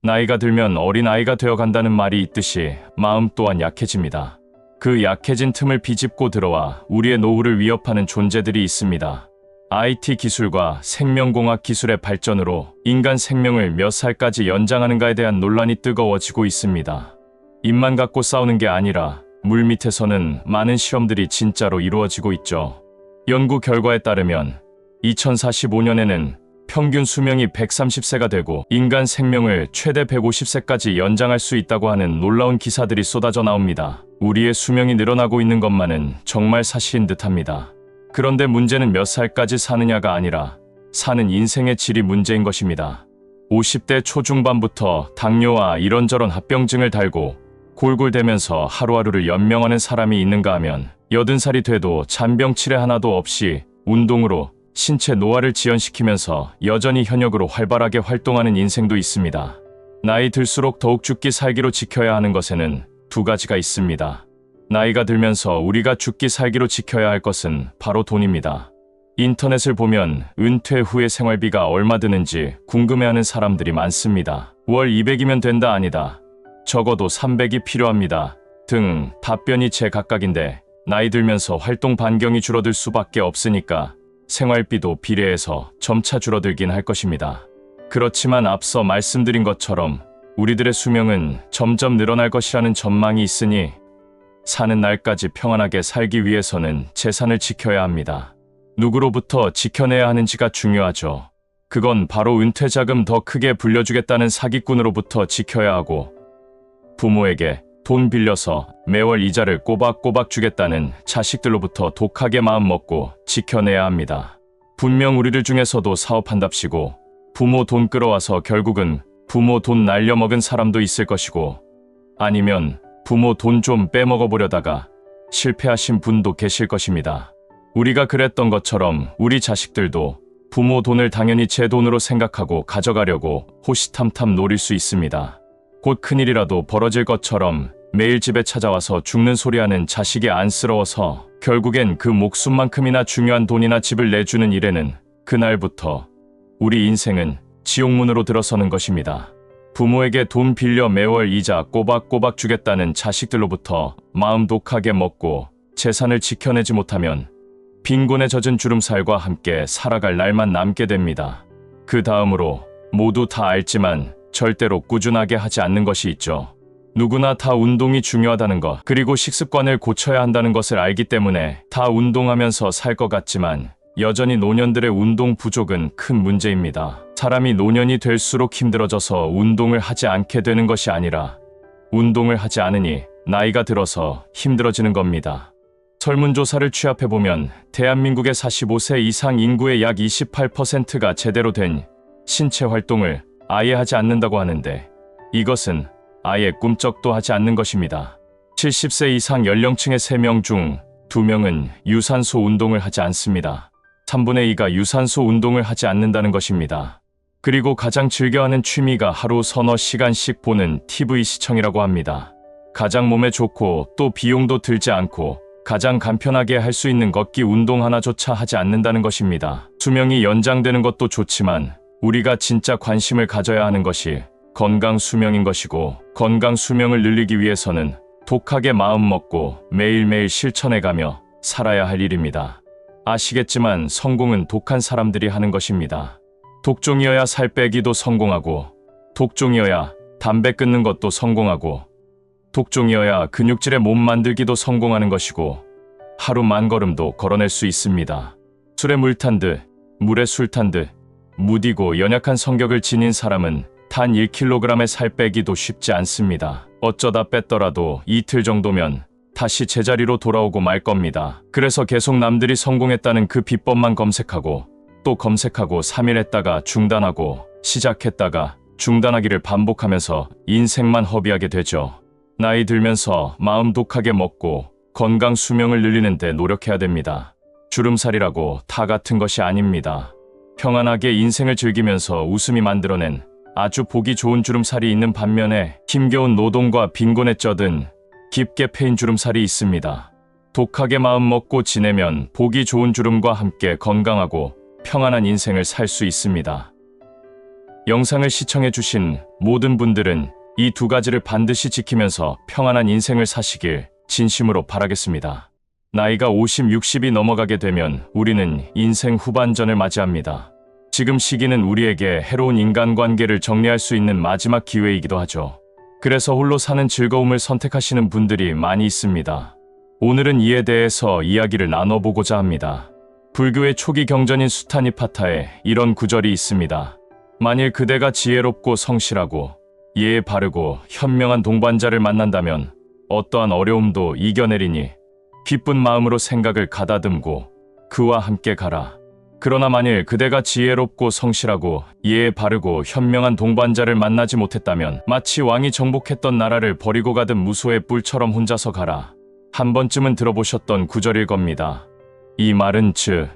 나이가 들면 어린아이가 되어 간다는 말이 있듯이 마음 또한 약해집니다. 그 약해진 틈을 비집고 들어와 우리의 노후를 위협하는 존재들이 있습니다. IT 기술과 생명공학 기술의 발전으로 인간 생명을 몇 살까지 연장하는가에 대한 논란이 뜨거워지고 있습니다. 입만 갖고 싸우는 게 아니라 물밑에서는 많은 실험들이 진짜로 이루어지고 있죠. 연구 결과에 따르면 2045년에는 평균 수명이 130세가 되고 인간 생명을 최대 150세까지 연장할 수 있다고 하는 놀라운 기사들이 쏟아져 나옵니다. 우리의 수명이 늘어나고 있는 것만은 정말 사실인 듯합니다. 그런데 문제는 몇 살까지 사느냐가 아니라 사는 인생의 질이 문제인 것입니다. 50대 초중반부터 당뇨와 이런저런 합병증을 달고 골골대면서 하루하루를 연명하는 사람이 있는가 하면 80살이 돼도 잔병 치레 하나도 없이 운동으로 신체 노화를 지연시키면서 여전히 현역으로 활발하게 활동하는 인생도 있습니다. 나이 들수록 더욱 죽기 살기로 지켜야 하는 것에는 두 가지가 있습니다. 나이가 들면서 우리가 죽기 살기로 지켜야 할 것은 바로 돈입니다. 인터넷을 보면 은퇴 후의 생활비가 얼마 드는지 궁금해하는 사람들이 많습니다. 월 200이면 된다 아니다. 적어도 300이 필요합니다. 등 답변이 제각각인데 나이 들면서 활동 반경이 줄어들 수밖에 없으니까 생활비도 비례해서 점차 줄어들긴 할 것입니다. 그렇지만 앞서 말씀드린 것처럼 우리들의 수명은 점점 늘어날 것이라는 전망이 있으니 사는 날까지 평안하게 살기 위해서는 재산을 지켜야 합니다. 누구로부터 지켜내야 하는지가 중요하죠. 그건 바로 은퇴자금 더 크게 불려주겠다는 사기꾼으로부터 지켜야 하고 부모에게 돈 빌려서 매월 이자를 꼬박꼬박 주겠다는 자식들로부터 독하게 마음먹고 지켜내야 합니다. 분명 우리들 중에서도 사업한답시고 부모 돈 끌어와서 결국은 부모 돈 날려먹은 사람도 있을 것이고 아니면 부모 돈 좀 빼먹어보려다가 실패하신 분도 계실 것입니다. 우리가 그랬던 것처럼 우리 자식들도 부모 돈을 당연히 제 돈으로 생각하고 가져가려고 호시탐탐 노릴 수 있습니다. 곧 큰일이라도 벌어질 것처럼 매일 집에 찾아와서 죽는 소리하는 자식이 안쓰러워서 결국엔 그 목숨만큼이나 중요한 돈이나 집을 내주는 일에는 그날부터 우리 인생은 지옥문으로 들어서는 것입니다. 부모에게 돈 빌려 매월 이자 꼬박꼬박 주겠다는 자식들로부터 마음 독하게 먹고 재산을 지켜내지 못하면 빈곤에 젖은 주름살과 함께 살아갈 날만 남게 됩니다. 그 다음으로 모두 다 알지만 절대로 꾸준하게 하지 않는 것이 있죠. 누구나 다 운동이 중요하다는 것, 그리고 식습관을 고쳐야 한다는 것을 알기 때문에 다 운동하면서 살 것 같지만 여전히 노년들의 운동 부족은 큰 문제입니다. 사람이 노년이 될수록 힘들어져서 운동을 하지 않게 되는 것이 아니라 운동을 하지 않으니 나이가 들어서 힘들어지는 겁니다. 설문조사를 취합해보면 대한민국의 45세 이상 인구의 약 28%가 제대로 된 신체 활동을 아예 하지 않는다고 하는데 이것은 아예 꿈쩍도 하지 않는 것입니다. 70세 이상 연령층의 3명 중 2명은 유산소 운동을 하지 않습니다. 3분의 2가 유산소 운동을 하지 않는다는 것입니다. 그리고 가장 즐겨하는 취미가 하루 서너 시간씩 보는 TV 시청이라고 합니다. 가장 몸에 좋고 또 비용도 들지 않고 가장 간편하게 할 수 있는 걷기 운동 하나조차 하지 않는다는 것입니다. 수명이 연장되는 것도 좋지만 우리가 진짜 관심을 가져야 하는 것이 건강 수명인 것이고 건강 수명을 늘리기 위해서는 독하게 마음먹고 매일매일 실천해가며 살아야 할 일입니다. 아시겠지만 성공은 독한 사람들이 하는 것입니다. 독종이어야 살 빼기도 성공하고 독종이어야 담배 끊는 것도 성공하고 독종이어야 근육질의 몸 만들기도 성공하는 것이고 하루 10,000걸음도 걸어낼 수 있습니다. 술에 물 탄 듯 물에 술 탄 듯 무디고 연약한 성격을 지닌 사람은 단 1kg의 살 빼기도 쉽지 않습니다. 어쩌다 뺐더라도 이틀 정도면 다시 제자리로 돌아오고 말 겁니다. 그래서 계속 남들이 성공했다는 그 비법만 검색하고 또 검색하고 3일 했다가 중단하고 시작했다가 중단하기를 반복하면서 인생만 허비하게 되죠. 나이 들면서 마음 독하게 먹고 건강 수명을 늘리는 데 노력해야 됩니다. 주름살이라고 다 같은 것이 아닙니다. 평안하게 인생을 즐기면서 웃음이 만들어낸 아주 보기 좋은 주름살이 있는 반면에 힘겨운 노동과 빈곤에 쩌든 깊게 패인 주름살이 있습니다. 독하게 마음 먹고 지내면 보기 좋은 주름과 함께 건강하고 평안한 인생을 살 수 있습니다. 영상을 시청해주신 모든 분들은 이 두 가지를 반드시 지키면서 평안한 인생을 사시길 진심으로 바라겠습니다. 나이가 50, 60이 넘어가게 되면 우리는 인생 후반전을 맞이합니다. 지금 시기는 우리에게 해로운 인간관계를 정리할 수 있는 마지막 기회이기도 하죠. 그래서 홀로 사는 즐거움을 선택하시는 분들이 많이 있습니다. 오늘은 이에 대해서 이야기를 나눠보고자 합니다. 불교의 초기 경전인 수타니파타에 이런 구절이 있습니다. 만일 그대가 지혜롭고 성실하고 예에 바르고 현명한 동반자를 만난다면 어떠한 어려움도 이겨내리니 기쁜 마음으로 생각을 가다듬고 그와 함께 가라. 그러나 만일 그대가 지혜롭고 성실하고 예에 바르고 현명한 동반자를 만나지 못했다면 마치 왕이 정복했던 나라를 버리고 가듯 무소의 뿔처럼 혼자서 가라. 한 번쯤은 들어보셨던 구절일 겁니다. 이 말은 즉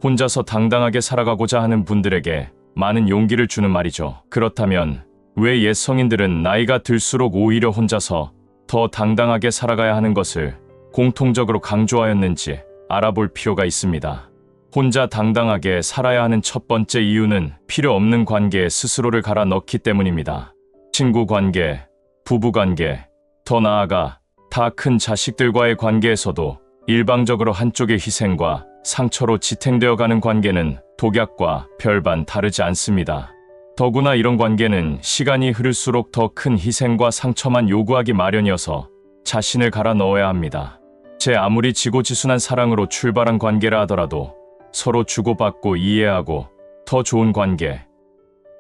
혼자서 당당하게 살아가고자 하는 분들에게 많은 용기를 주는 말이죠. 그렇다면 왜 옛 성인들은 나이가 들수록 오히려 혼자서 더 당당하게 살아가야 하는 것을 공통적으로 강조하였는지 알아볼 필요가 있습니다. 혼자 당당하게 살아야 하는 첫 번째 이유는 필요 없는 관계에 스스로를 갈아 넣기 때문입니다. 친구 관계, 부부 관계, 더 나아가 다 큰 자식들과의 관계에서도 일방적으로 한쪽의 희생과 상처로 지탱되어 가는 관계는 독약과 별반 다르지 않습니다. 더구나 이런 관계는 시간이 흐를수록 더 큰 희생과 상처만 요구하기 마련이어서 자신을 갈아 넣어야 합니다. 제 아무리 지고지순한 사랑으로 출발한 관계라 하더라도 서로 주고받고 이해하고 더 좋은 관계,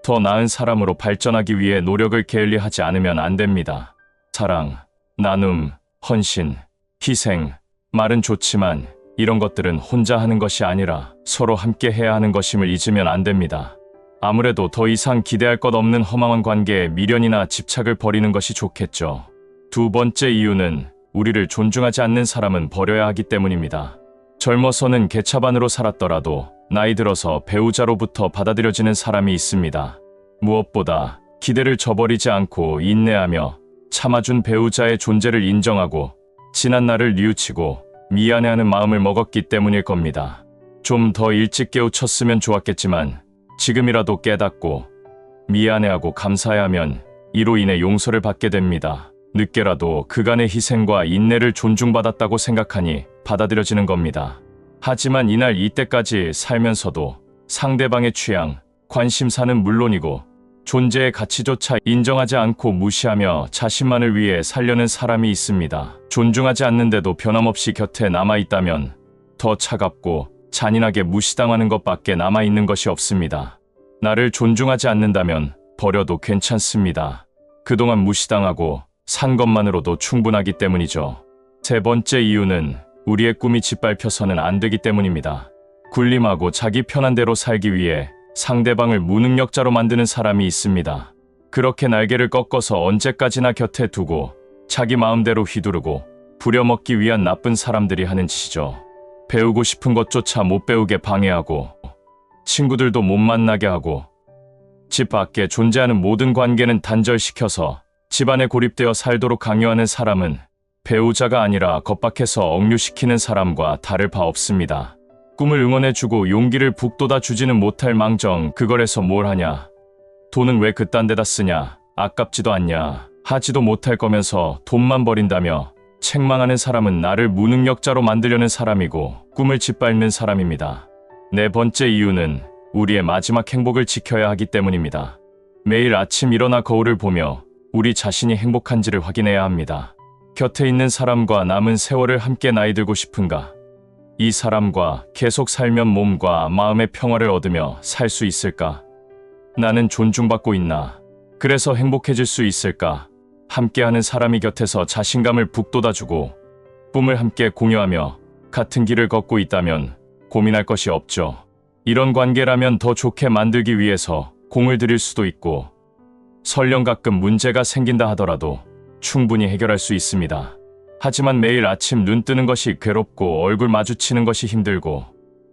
더 나은 사람으로 발전하기 위해 노력을 게을리하지 않으면 안 됩니다. 사랑, 나눔, 헌신, 희생, 말은 좋지만 이런 것들은 혼자 하는 것이 아니라 서로 함께 해야 하는 것임을 잊으면 안 됩니다. 아무래도 더 이상 기대할 것 없는 허망한 관계에 미련이나 집착을 버리는 것이 좋겠죠. 두 번째 이유는 우리를 존중하지 않는 사람은 버려야 하기 때문입니다. 젊어서는 개차반으로 살았더라도 나이 들어서 배우자로부터 받아들여지는 사람이 있습니다. 무엇보다 기대를 저버리지 않고 인내하며 참아준 배우자의 존재를 인정하고 지난 날을 뉘우치고 미안해하는 마음을 먹었기 때문일 겁니다. 좀 더 일찍 깨우쳤으면 좋았겠지만 지금이라도 깨닫고 미안해하고 감사해하면 이로 인해 용서를 받게 됩니다. 늦게라도 그간의 희생과 인내를 존중받았다고 생각하니 받아들여지는 겁니다. 하지만 이날 이때까지 살면서도 상대방의 취향, 관심사는 물론이고 존재의 가치조차 인정하지 않고 무시하며 자신만을 위해 살려는 사람이 있습니다. 존중하지 않는데도 변함없이 곁에 남아있다면 더 차갑고 잔인하게 무시당하는 것밖에 남아있는 것이 없습니다. 나를 존중하지 않는다면 버려도 괜찮습니다. 그동안 무시당하고 산 것만으로도 충분하기 때문이죠. 세 번째 이유는 우리의 꿈이 짓밟혀서는 안 되기 때문입니다. 군림하고 자기 편한 대로 살기 위해 상대방을 무능력자로 만드는 사람이 있습니다. 그렇게 날개를 꺾어서 언제까지나 곁에 두고 자기 마음대로 휘두르고 부려먹기 위한 나쁜 사람들이 하는 짓이죠. 배우고 싶은 것조차 못 배우게 방해하고 친구들도 못 만나게 하고 집 밖에 존재하는 모든 관계는 단절시켜서 집안에 고립되어 살도록 강요하는 사람은 배우자가 아니라 겉밖에서 억류시키는 사람과 다를 바 없습니다. 꿈을 응원해주고 용기를 북돋아 주지는 못할 망정 그걸 해서 뭘 하냐. 돈은 왜 그딴 데다 쓰냐. 아깝지도 않냐. 하지도 못할 거면서 돈만 버린다며 책망하는 사람은 나를 무능력자로 만들려는 사람이고 꿈을 짓밟는 사람입니다. 네 번째 이유는 우리의 마지막 행복을 지켜야 하기 때문입니다. 매일 아침 일어나 거울을 보며 우리 자신이 행복한지를 확인해야 합니다. 곁에 있는 사람과 남은 세월을 함께 나이 들고 싶은가? 이 사람과 계속 살면 몸과 마음의 평화를 얻으며 살 수 있을까? 나는 존중받고 있나? 그래서 행복해질 수 있을까? 함께하는 사람이 곁에서 자신감을 북돋아주고 꿈을 함께 공유하며 같은 길을 걷고 있다면 고민할 것이 없죠. 이런 관계라면 더 좋게 만들기 위해서 공을 들일 수도 있고 설령 가끔 문제가 생긴다 하더라도 충분히 해결할 수 있습니다. 하지만 매일 아침 눈 뜨는 것이 괴롭고 얼굴 마주치는 것이 힘들고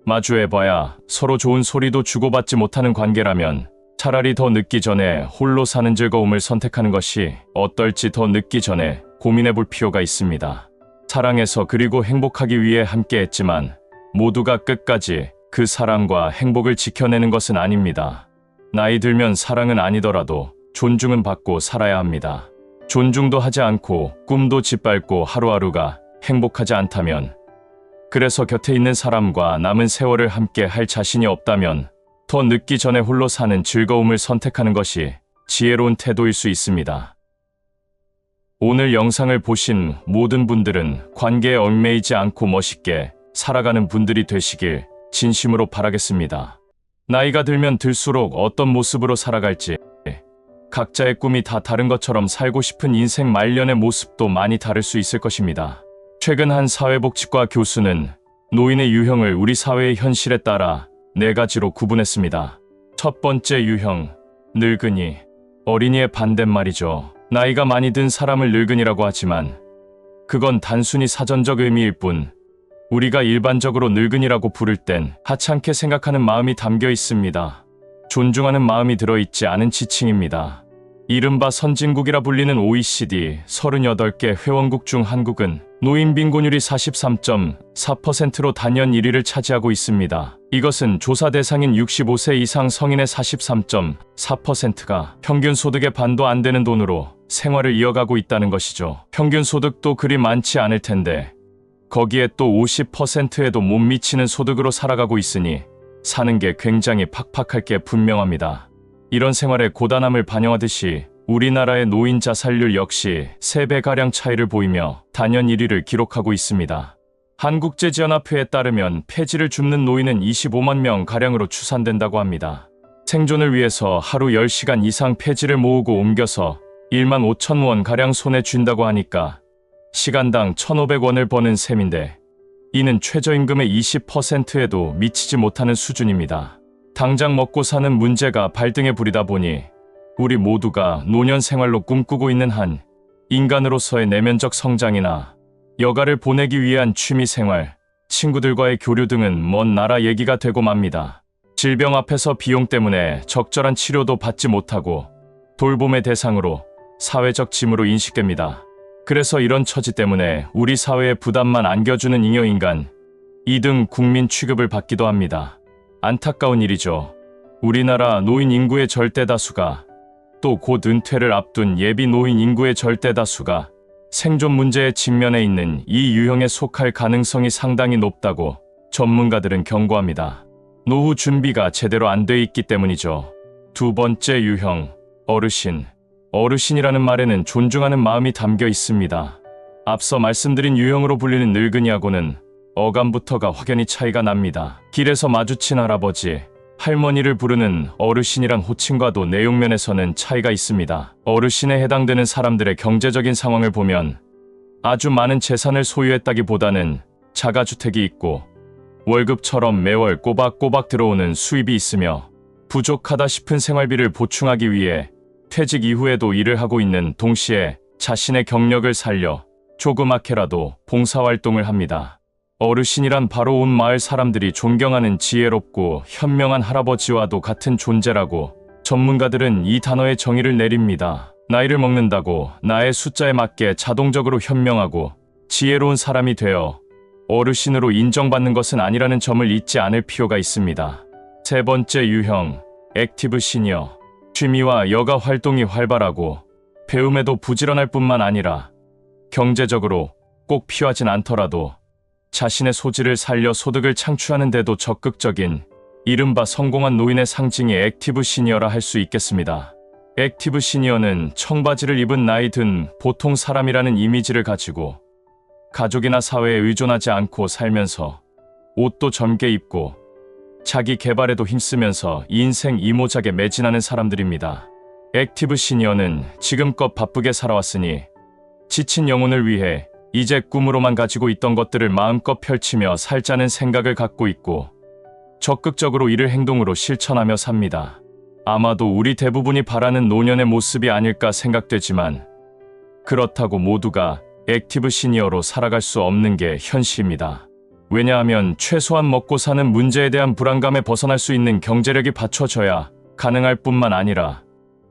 마주해봐야 서로 좋은 소리도 주고받지 못하는 관계라면 차라리 더 늦기 전에 홀로 사는 즐거움을 선택하는 것이 어떨지 더 늦기 전에 고민해볼 필요가 있습니다. 사랑해서 그리고 행복하기 위해 함께했지만 모두가 끝까지 그 사랑과 행복을 지켜내는 것은 아닙니다. 나이 들면 사랑은 아니더라도 존중은 받고 살아야 합니다. 존중도 하지 않고 꿈도 짓밟고 하루하루가 행복하지 않다면, 그래서 곁에 있는 사람과 남은 세월을 함께 할 자신이 없다면 더 늦기 전에 홀로 사는 즐거움을 선택하는 것이 지혜로운 태도일 수 있습니다. 오늘 영상을 보신 모든 분들은 관계에 얽매이지 않고 멋있게 살아가는 분들이 되시길 진심으로 바라겠습니다. 나이가 들면 들수록 어떤 모습으로 살아갈지, 각자의 꿈이 다 다른 것처럼 살고 싶은 인생 말년의 모습도 많이 다를 수 있을 것입니다. 최근 한 사회복지과 교수는 노인의 유형을 우리 사회의 현실에 따라 4가지로 구분했습니다. 첫 번째 유형, 늙은이. 어린이의 반대말이죠. 나이가 많이 든 사람을 늙은이라고 하지만 그건 단순히 사전적 의미일 뿐, 우리가 일반적으로 늙은이라고 부를 땐 하찮게 생각하는 마음이 담겨 있습니다. 존중하는 마음이 들어있지 않은 지칭입니다. 이른바 선진국이라 불리는 OECD 38개 회원국 중 한국은 노인 빈곤율이 43.4%로 단연 1위를 차지하고 있습니다. 이것은 조사 대상인 65세 이상 성인의 43.4%가 평균 소득의 반도 안 되는 돈으로 생활을 이어가고 있다는 것이죠. 평균 소득도 그리 많지 않을 텐데 거기에 또 50%에도 못 미치는 소득으로 살아가고 있으니 사는 게 굉장히 팍팍할 게 분명합니다. 이런 생활의 고단함을 반영하듯이 우리나라의 노인 자살률 역시 3배가량 차이를 보이며 단연 1위를 기록하고 있습니다. 한국제지연합회에 따르면 폐지를 줍는 노인은 25만 명가량으로 추산된다고 합니다. 생존을 위해서 하루 10시간 이상 폐지를 모으고 옮겨서 1만 5천 원가량 손에 쥔다고 하니까 시간당 1,500원을 버는 셈인데, 이는 최저임금의 20%에도 미치지 못하는 수준입니다. 당장 먹고 사는 문제가 발등에 부리다 보니 우리 모두가 노년 생활로 꿈꾸고 있는 한 인간으로서의 내면적 성장이나 여가를 보내기 위한 취미 생활, 친구들과의 교류 등은 먼 나라 얘기가 되고 맙니다. 질병 앞에서 비용 때문에 적절한 치료도 받지 못하고 돌봄의 대상으로 사회적 짐으로 인식됩니다. 그래서 이런 처지 때문에 우리 사회에 부담만 안겨주는 잉여인간, 2등 국민 취급을 받기도 합니다. 안타까운 일이죠. 우리나라 노인 인구의 절대다수가, 또 곧 은퇴를 앞둔 예비 노인 인구의 절대다수가 생존 문제에 직면해 있는 이 유형에 속할 가능성이 상당히 높다고 전문가들은 경고합니다. 노후 준비가 제대로 안 돼 있기 때문이죠. 두 번째 유형, 어르신. 어르신이라는 말에는 존중하는 마음이 담겨 있습니다. 앞서 말씀드린 유형으로 불리는 늙은이하고는 어감부터가 확연히 차이가 납니다. 길에서 마주친 할아버지, 할머니를 부르는 어르신이란 호칭과도 내용면에서는 차이가 있습니다. 어르신에 해당되는 사람들의 경제적인 상황을 보면 아주 많은 재산을 소유했다기보다는 자가주택이 있고 월급처럼 매월 꼬박꼬박 들어오는 수입이 있으며 부족하다 싶은 생활비를 보충하기 위해 퇴직 이후에도 일을 하고 있는 동시에 자신의 경력을 살려 조그맣게라도 봉사활동을 합니다. 어르신이란 바로 온 마을 사람들이 존경하는 지혜롭고 현명한 할아버지와도 같은 존재라고 전문가들은 이 단어의 정의를 내립니다. 나이를 먹는다고 나의 숫자에 맞게 자동적으로 현명하고 지혜로운 사람이 되어 어르신으로 인정받는 것은 아니라는 점을 잊지 않을 필요가 있습니다. 세 번째 유형, 액티브 시니어. 취미와 여가 활동이 활발하고 배움에도 부지런할 뿐만 아니라 경제적으로 꼭 필요하진 않더라도 자신의 소질을 살려 소득을 창출하는 데도 적극적인 이른바 성공한 노인의 상징이 액티브 시니어라 할 수 있겠습니다. 액티브 시니어는 청바지를 입은 나이 든 보통 사람이라는 이미지를 가지고 가족이나 사회에 의존하지 않고 살면서 옷도 젊게 입고 자기 개발에도 힘쓰면서 인생 이모작에 매진하는 사람들입니다. 액티브 시니어는 지금껏 바쁘게 살아왔으니 지친 영혼을 위해 이제 꿈으로만 가지고 있던 것들을 마음껏 펼치며 살자는 생각을 갖고 있고 적극적으로 이를 행동으로 실천하며 삽니다. 아마도 우리 대부분이 바라는 노년의 모습이 아닐까 생각되지만 그렇다고 모두가 액티브 시니어로 살아갈 수 없는 게 현실입니다. 왜냐하면 최소한 먹고 사는 문제에 대한 불안감에 벗어날 수 있는 경제력이 받쳐져야 가능할 뿐만 아니라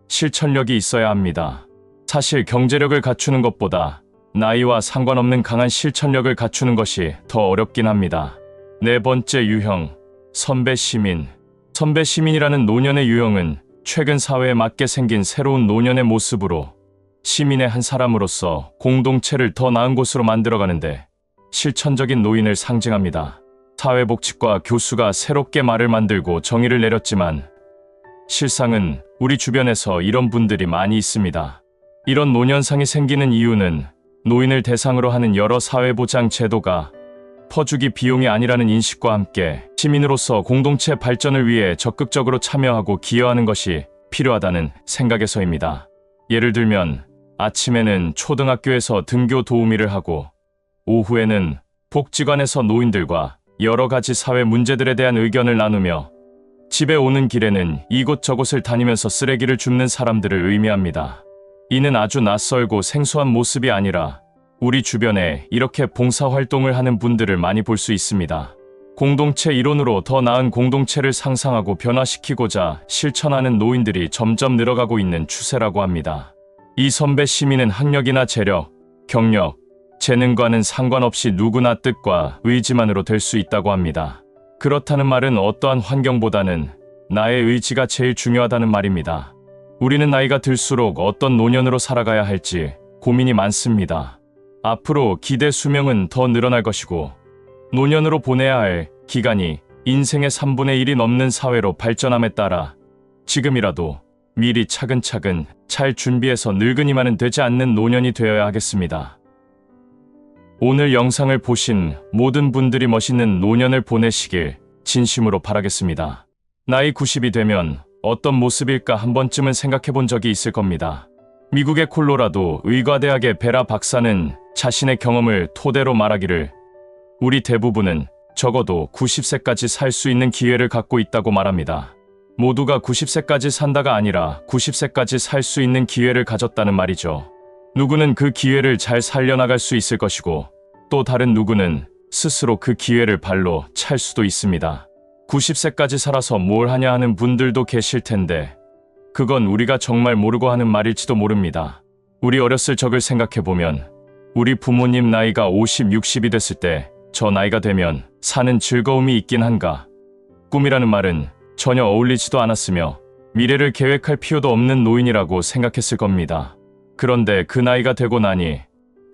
실천력이 있어야 합니다. 사실 경제력을 갖추는 것보다 나이와 상관없는 강한 실천력을 갖추는 것이 더 어렵긴 합니다. 네 번째 유형, 선배 시민. 선배 시민이라는 노년의 유형은 최근 사회에 맞게 생긴 새로운 노년의 모습으로 시민의 한 사람으로서 공동체를 더 나은 곳으로 만들어가는데 실천적인 노인을 상징합니다. 사회복지과 교수가 새롭게 말을 만들고 정의를 내렸지만 실상은 우리 주변에서 이런 분들이 많이 있습니다. 이런 노년상이 생기는 이유는 노인을 대상으로 하는 여러 사회보장 제도가 퍼주기 비용이 아니라는 인식과 함께 시민으로서 공동체 발전을 위해 적극적으로 참여하고 기여하는 것이 필요하다는 생각에서입니다. 예를 들면 아침에는 초등학교에서 등교 도우미를 하고 오후에는 복지관에서 노인들과 여러 가지 사회 문제들에 대한 의견을 나누며 집에 오는 길에는 이곳저곳을 다니면서 쓰레기를 줍는 사람들을 의미합니다. 이는 아주 낯설고 생소한 모습이 아니라 우리 주변에 이렇게 봉사활동을 하는 분들을 많이 볼 수 있습니다. 공동체 이론으로 더 나은 공동체를 상상하고 변화시키고자 실천하는 노인들이 점점 늘어가고 있는 추세라고 합니다. 이 선배 시민은 학력이나 재력, 경력, 재능과는 상관없이 누구나 뜻과 의지만으로 될 수 있다고 합니다. 그렇다는 말은 어떠한 환경보다는 나의 의지가 제일 중요하다는 말입니다. 우리는 나이가 들수록 어떤 노년으로 살아가야 할지 고민이 많습니다. 앞으로 기대 수명은 더 늘어날 것이고 노년으로 보내야 할 기간이 인생의 3분의 1이 넘는 사회로 발전함에 따라 지금이라도 미리 차근차근 잘 준비해서 늙은이만은 되지 않는 노년이 되어야 하겠습니다. 오늘 영상을 보신 모든 분들이 멋있는 노년을 보내시길 진심으로 바라겠습니다. 나이 90이 되면 어떤 모습일까 한 번쯤은 생각해 본 적이 있을 겁니다. 미국의 콜로라도 의과대학의 베라 박사는 자신의 경험을 토대로 말하기를 우리 대부분은 적어도 90세까지 살 수 있는 기회를 갖고 있다고 말합니다. 모두가 90세까지 산다가 아니라 90세까지 살 수 있는 기회를 가졌다는 말이죠. 누구는 그 기회를 잘 살려나갈 수 있을 것이고 또 다른 누구는 스스로 그 기회를 발로 찰 수도 있습니다. 90세까지 살아서 뭘 하냐 하는 분들도 계실 텐데 그건 우리가 정말 모르고 하는 말일지도 모릅니다. 우리 어렸을 적을 생각해보면 우리 부모님 나이가 50, 60이 됐을 때 저 나이가 되면 사는 즐거움이 있긴 한가. 꿈이라는 말은 전혀 어울리지도 않았으며 미래를 계획할 필요도 없는 노인이라고 생각했을 겁니다. 그런데 그 나이가 되고 나니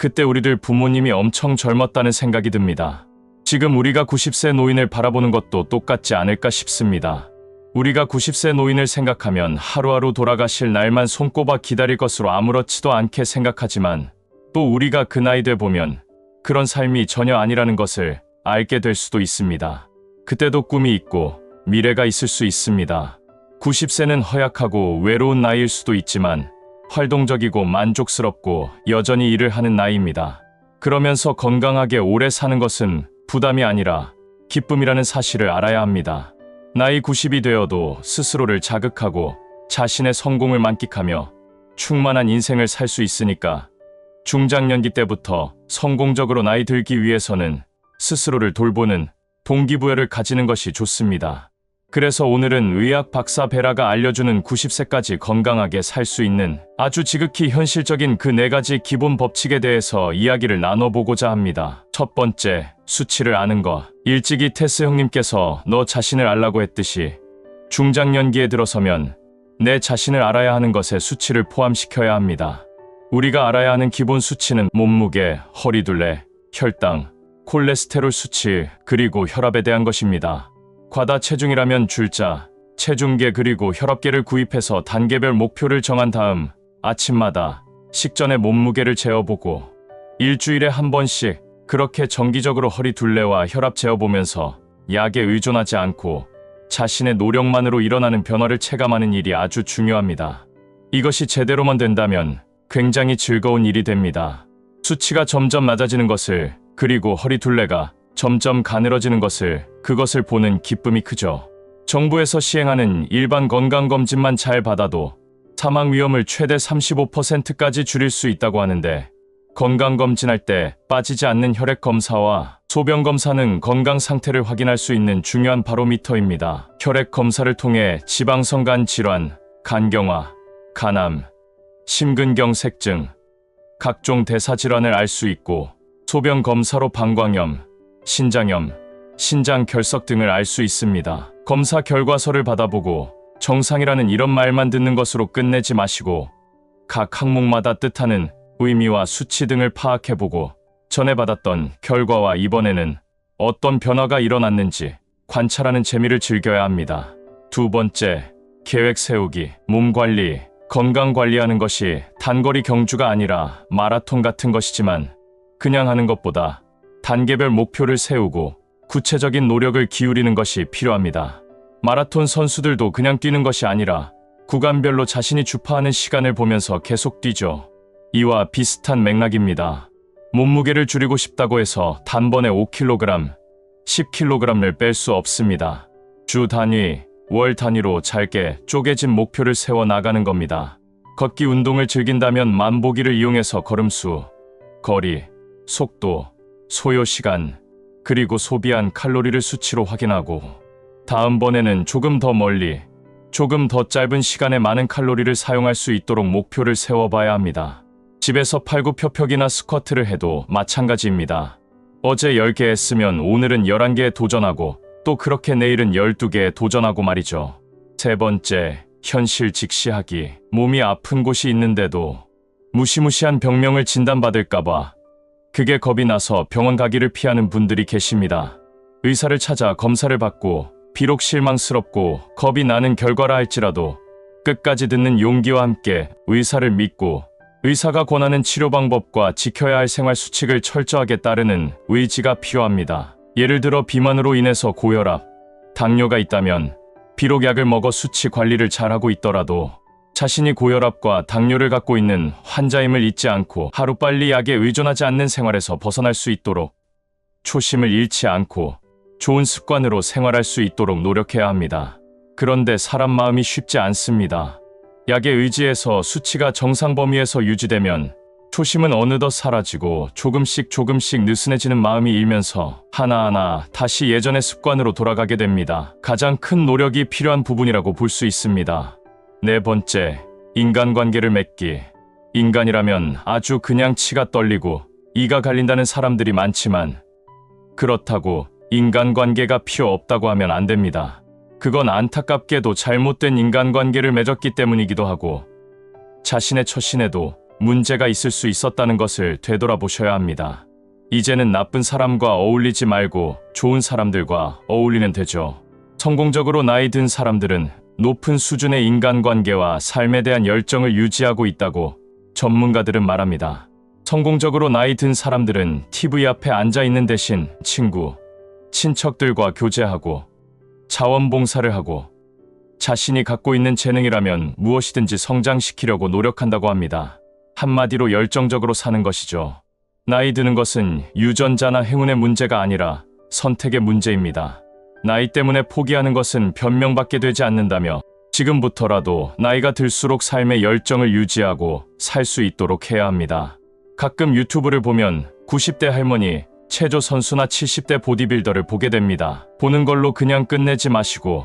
그때 우리들 부모님이 엄청 젊었다는 생각이 듭니다. 지금 우리가 90세 노인을 바라보는 것도 똑같지 않을까 싶습니다. 우리가 90세 노인을 생각하면 하루하루 돌아가실 날만 손꼽아 기다릴 것으로 아무렇지도 않게 생각하지만 또 우리가 그 나이 돼 보면 그런 삶이 전혀 아니라는 것을 알게 될 수도 있습니다. 그때도 꿈이 있고 미래가 있을 수 있습니다. 90세는 허약하고 외로운 나이일 수도 있지만 활동적이고 만족스럽고 여전히 일을 하는 나이입니다. 그러면서 건강하게 오래 사는 것은 부담이 아니라 기쁨이라는 사실을 알아야 합니다. 나이 90이 되어도 스스로를 자극하고 자신의 성공을 만끽하며 충만한 인생을 살 수 있으니까 중장년기 때부터 성공적으로 나이 들기 위해서는 스스로를 돌보는 동기부여를 가지는 것이 좋습니다. 그래서 오늘은 의학 박사 베라가 알려주는 90세까지 건강하게 살 수 있는 아주 지극히 현실적인 그 4가지 기본 법칙에 대해서 이야기를 나눠보고자 합니다. 첫 번째, 수치를 아는 것. 일찍이 테스 형님께서 너 자신을 알라고 했듯이 중장년기에 들어서면 내 자신을 알아야 하는 것에 수치를 포함시켜야 합니다. 우리가 알아야 하는 기본 수치는 몸무게, 허리둘레, 혈당, 콜레스테롤 수치, 그리고 혈압에 대한 것입니다. 과다 체중이라면 줄자, 체중계 그리고 혈압계를 구입해서 단계별 목표를 정한 다음 아침마다 식전에 몸무게를 재어보고 일주일에 한 번씩 그렇게 정기적으로 허리둘레와 혈압 재어보면서 약에 의존하지 않고 자신의 노력만으로 일어나는 변화를 체감하는 일이 아주 중요합니다. 이것이 제대로만 된다면 굉장히 즐거운 일이 됩니다. 수치가 점점 낮아지는 것을, 그리고 허리둘레가 점점 가늘어지는 것을, 그것을 보는 기쁨이 크죠. 정부에서 시행하는 일반 건강검진만 잘 받아도 사망 위험을 최대 35%까지 줄일 수 있다고 하는데 건강검진할 때 빠지지 않는 혈액검사와 소변검사는 건강 상태를 확인할 수 있는 중요한 바로미터입니다. 혈액검사를 통해 지방성간 질환, 간경화, 간암, 심근경색증, 각종 대사질환을 알 수 있고 소변검사로 방광염, 신장염, 신장결석 등을 알 수 있습니다. 검사 결과서를 받아보고 정상이라는 이런 말만 듣는 것으로 끝내지 마시고 각 항목마다 뜻하는 의미와 수치 등을 파악해보고 전에 받았던 결과와 이번에는 어떤 변화가 일어났는지 관찰하는 재미를 즐겨야 합니다. 두 번째, 계획 세우기, 몸 관리, 건강 관리하는 것이 단거리 경주가 아니라 마라톤 같은 것이지만 그냥 하는 것보다 단계별 목표를 세우고 구체적인 노력을 기울이는 것이 필요합니다. 마라톤 선수들도 그냥 뛰는 것이 아니라 구간별로 자신이 주파하는 시간을 보면서 계속 뛰죠. 이와 비슷한 맥락입니다. 몸무게를 줄이고 싶다고 해서 단번에 5kg, 10kg을 뺄 수 없습니다. 주 단위, 월 단위로 짧게 쪼개진 목표를 세워 나가는 겁니다. 걷기 운동을 즐긴다면 만보기를 이용해서 걸음수, 거리, 속도, 소요 시간, 그리고 소비한 칼로리를 수치로 확인하고 다음번에는 조금 더 멀리, 조금 더 짧은 시간에 많은 칼로리를 사용할 수 있도록 목표를 세워봐야 합니다. 집에서 팔굽혀펴기나 스쿼트를 해도 마찬가지입니다. 어제 10개 했으면 오늘은 11개에 도전하고 또 그렇게 내일은 12개에 도전하고 말이죠. 세 번째, 현실 직시하기. 몸이 아픈 곳이 있는데도 무시무시한 병명을 진단받을까봐 그게 겁이 나서 병원 가기를 피하는 분들이 계십니다. 의사를 찾아 검사를 받고 비록 실망스럽고 겁이 나는 결과라 할지라도 끝까지 듣는 용기와 함께 의사를 믿고 의사가 권하는 치료 방법과 지켜야 할 생활 수칙을 철저하게 따르는 의지가 필요합니다. 예를 들어 비만으로 인해서 고혈압, 당뇨가 있다면 비록 약을 먹어 수치 관리를 잘하고 있더라도 자신이 고혈압과 당뇨를 갖고 있는 환자임을 잊지 않고 하루빨리 약에 의존하지 않는 생활에서 벗어날 수 있도록 초심을 잃지 않고 좋은 습관으로 생활할 수 있도록 노력해야 합니다. 그런데 사람 마음이 쉽지 않습니다. 약에 의지해서 수치가 정상 범위에서 유지되면 초심은 어느덧 사라지고 조금씩 느슨해지는 마음이 일면서 하나하나 다시 예전의 습관으로 돌아가게 됩니다. 가장 큰 노력이 필요한 부분이라고 볼 수 있습니다. 네 번째, 인간관계를 맺기. 인간이라면 아주 그냥 치가 떨리고 이가 갈린다는 사람들이 많지만 그렇다고 인간관계가 필요 없다고 하면 안 됩니다. 그건 안타깝게도 잘못된 인간관계를 맺었기 때문이기도 하고 자신의 처신에도 문제가 있을 수 있었다는 것을 되돌아보셔야 합니다. 이제는 나쁜 사람과 어울리지 말고 좋은 사람들과 어울리면 되죠. 성공적으로 나이 든 사람들은 높은 수준의 인간관계와 삶에 대한 열정을 유지하고 있다고 전문가들은 말합니다. 성공적으로 나이 든 사람들은 TV 앞에 앉아 있는 대신 친구, 친척들과 교제하고 자원봉사를 하고 자신이 갖고 있는 재능이라면 무엇이든지 성장시키려고 노력한다고 합니다. 한마디로 열정적으로 사는 것이죠. 나이 드는 것은 유전자나 행운의 문제가 아니라 선택의 문제입니다. 나이 때문에 포기하는 것은 변명받게 되지 않는다며 지금부터라도 나이가 들수록 삶의 열정을 유지하고 살 수 있도록 해야 합니다. 가끔 유튜브를 보면 90대 할머니, 체조 선수나 70대 보디빌더를 보게 됩니다. 보는 걸로 그냥 끝내지 마시고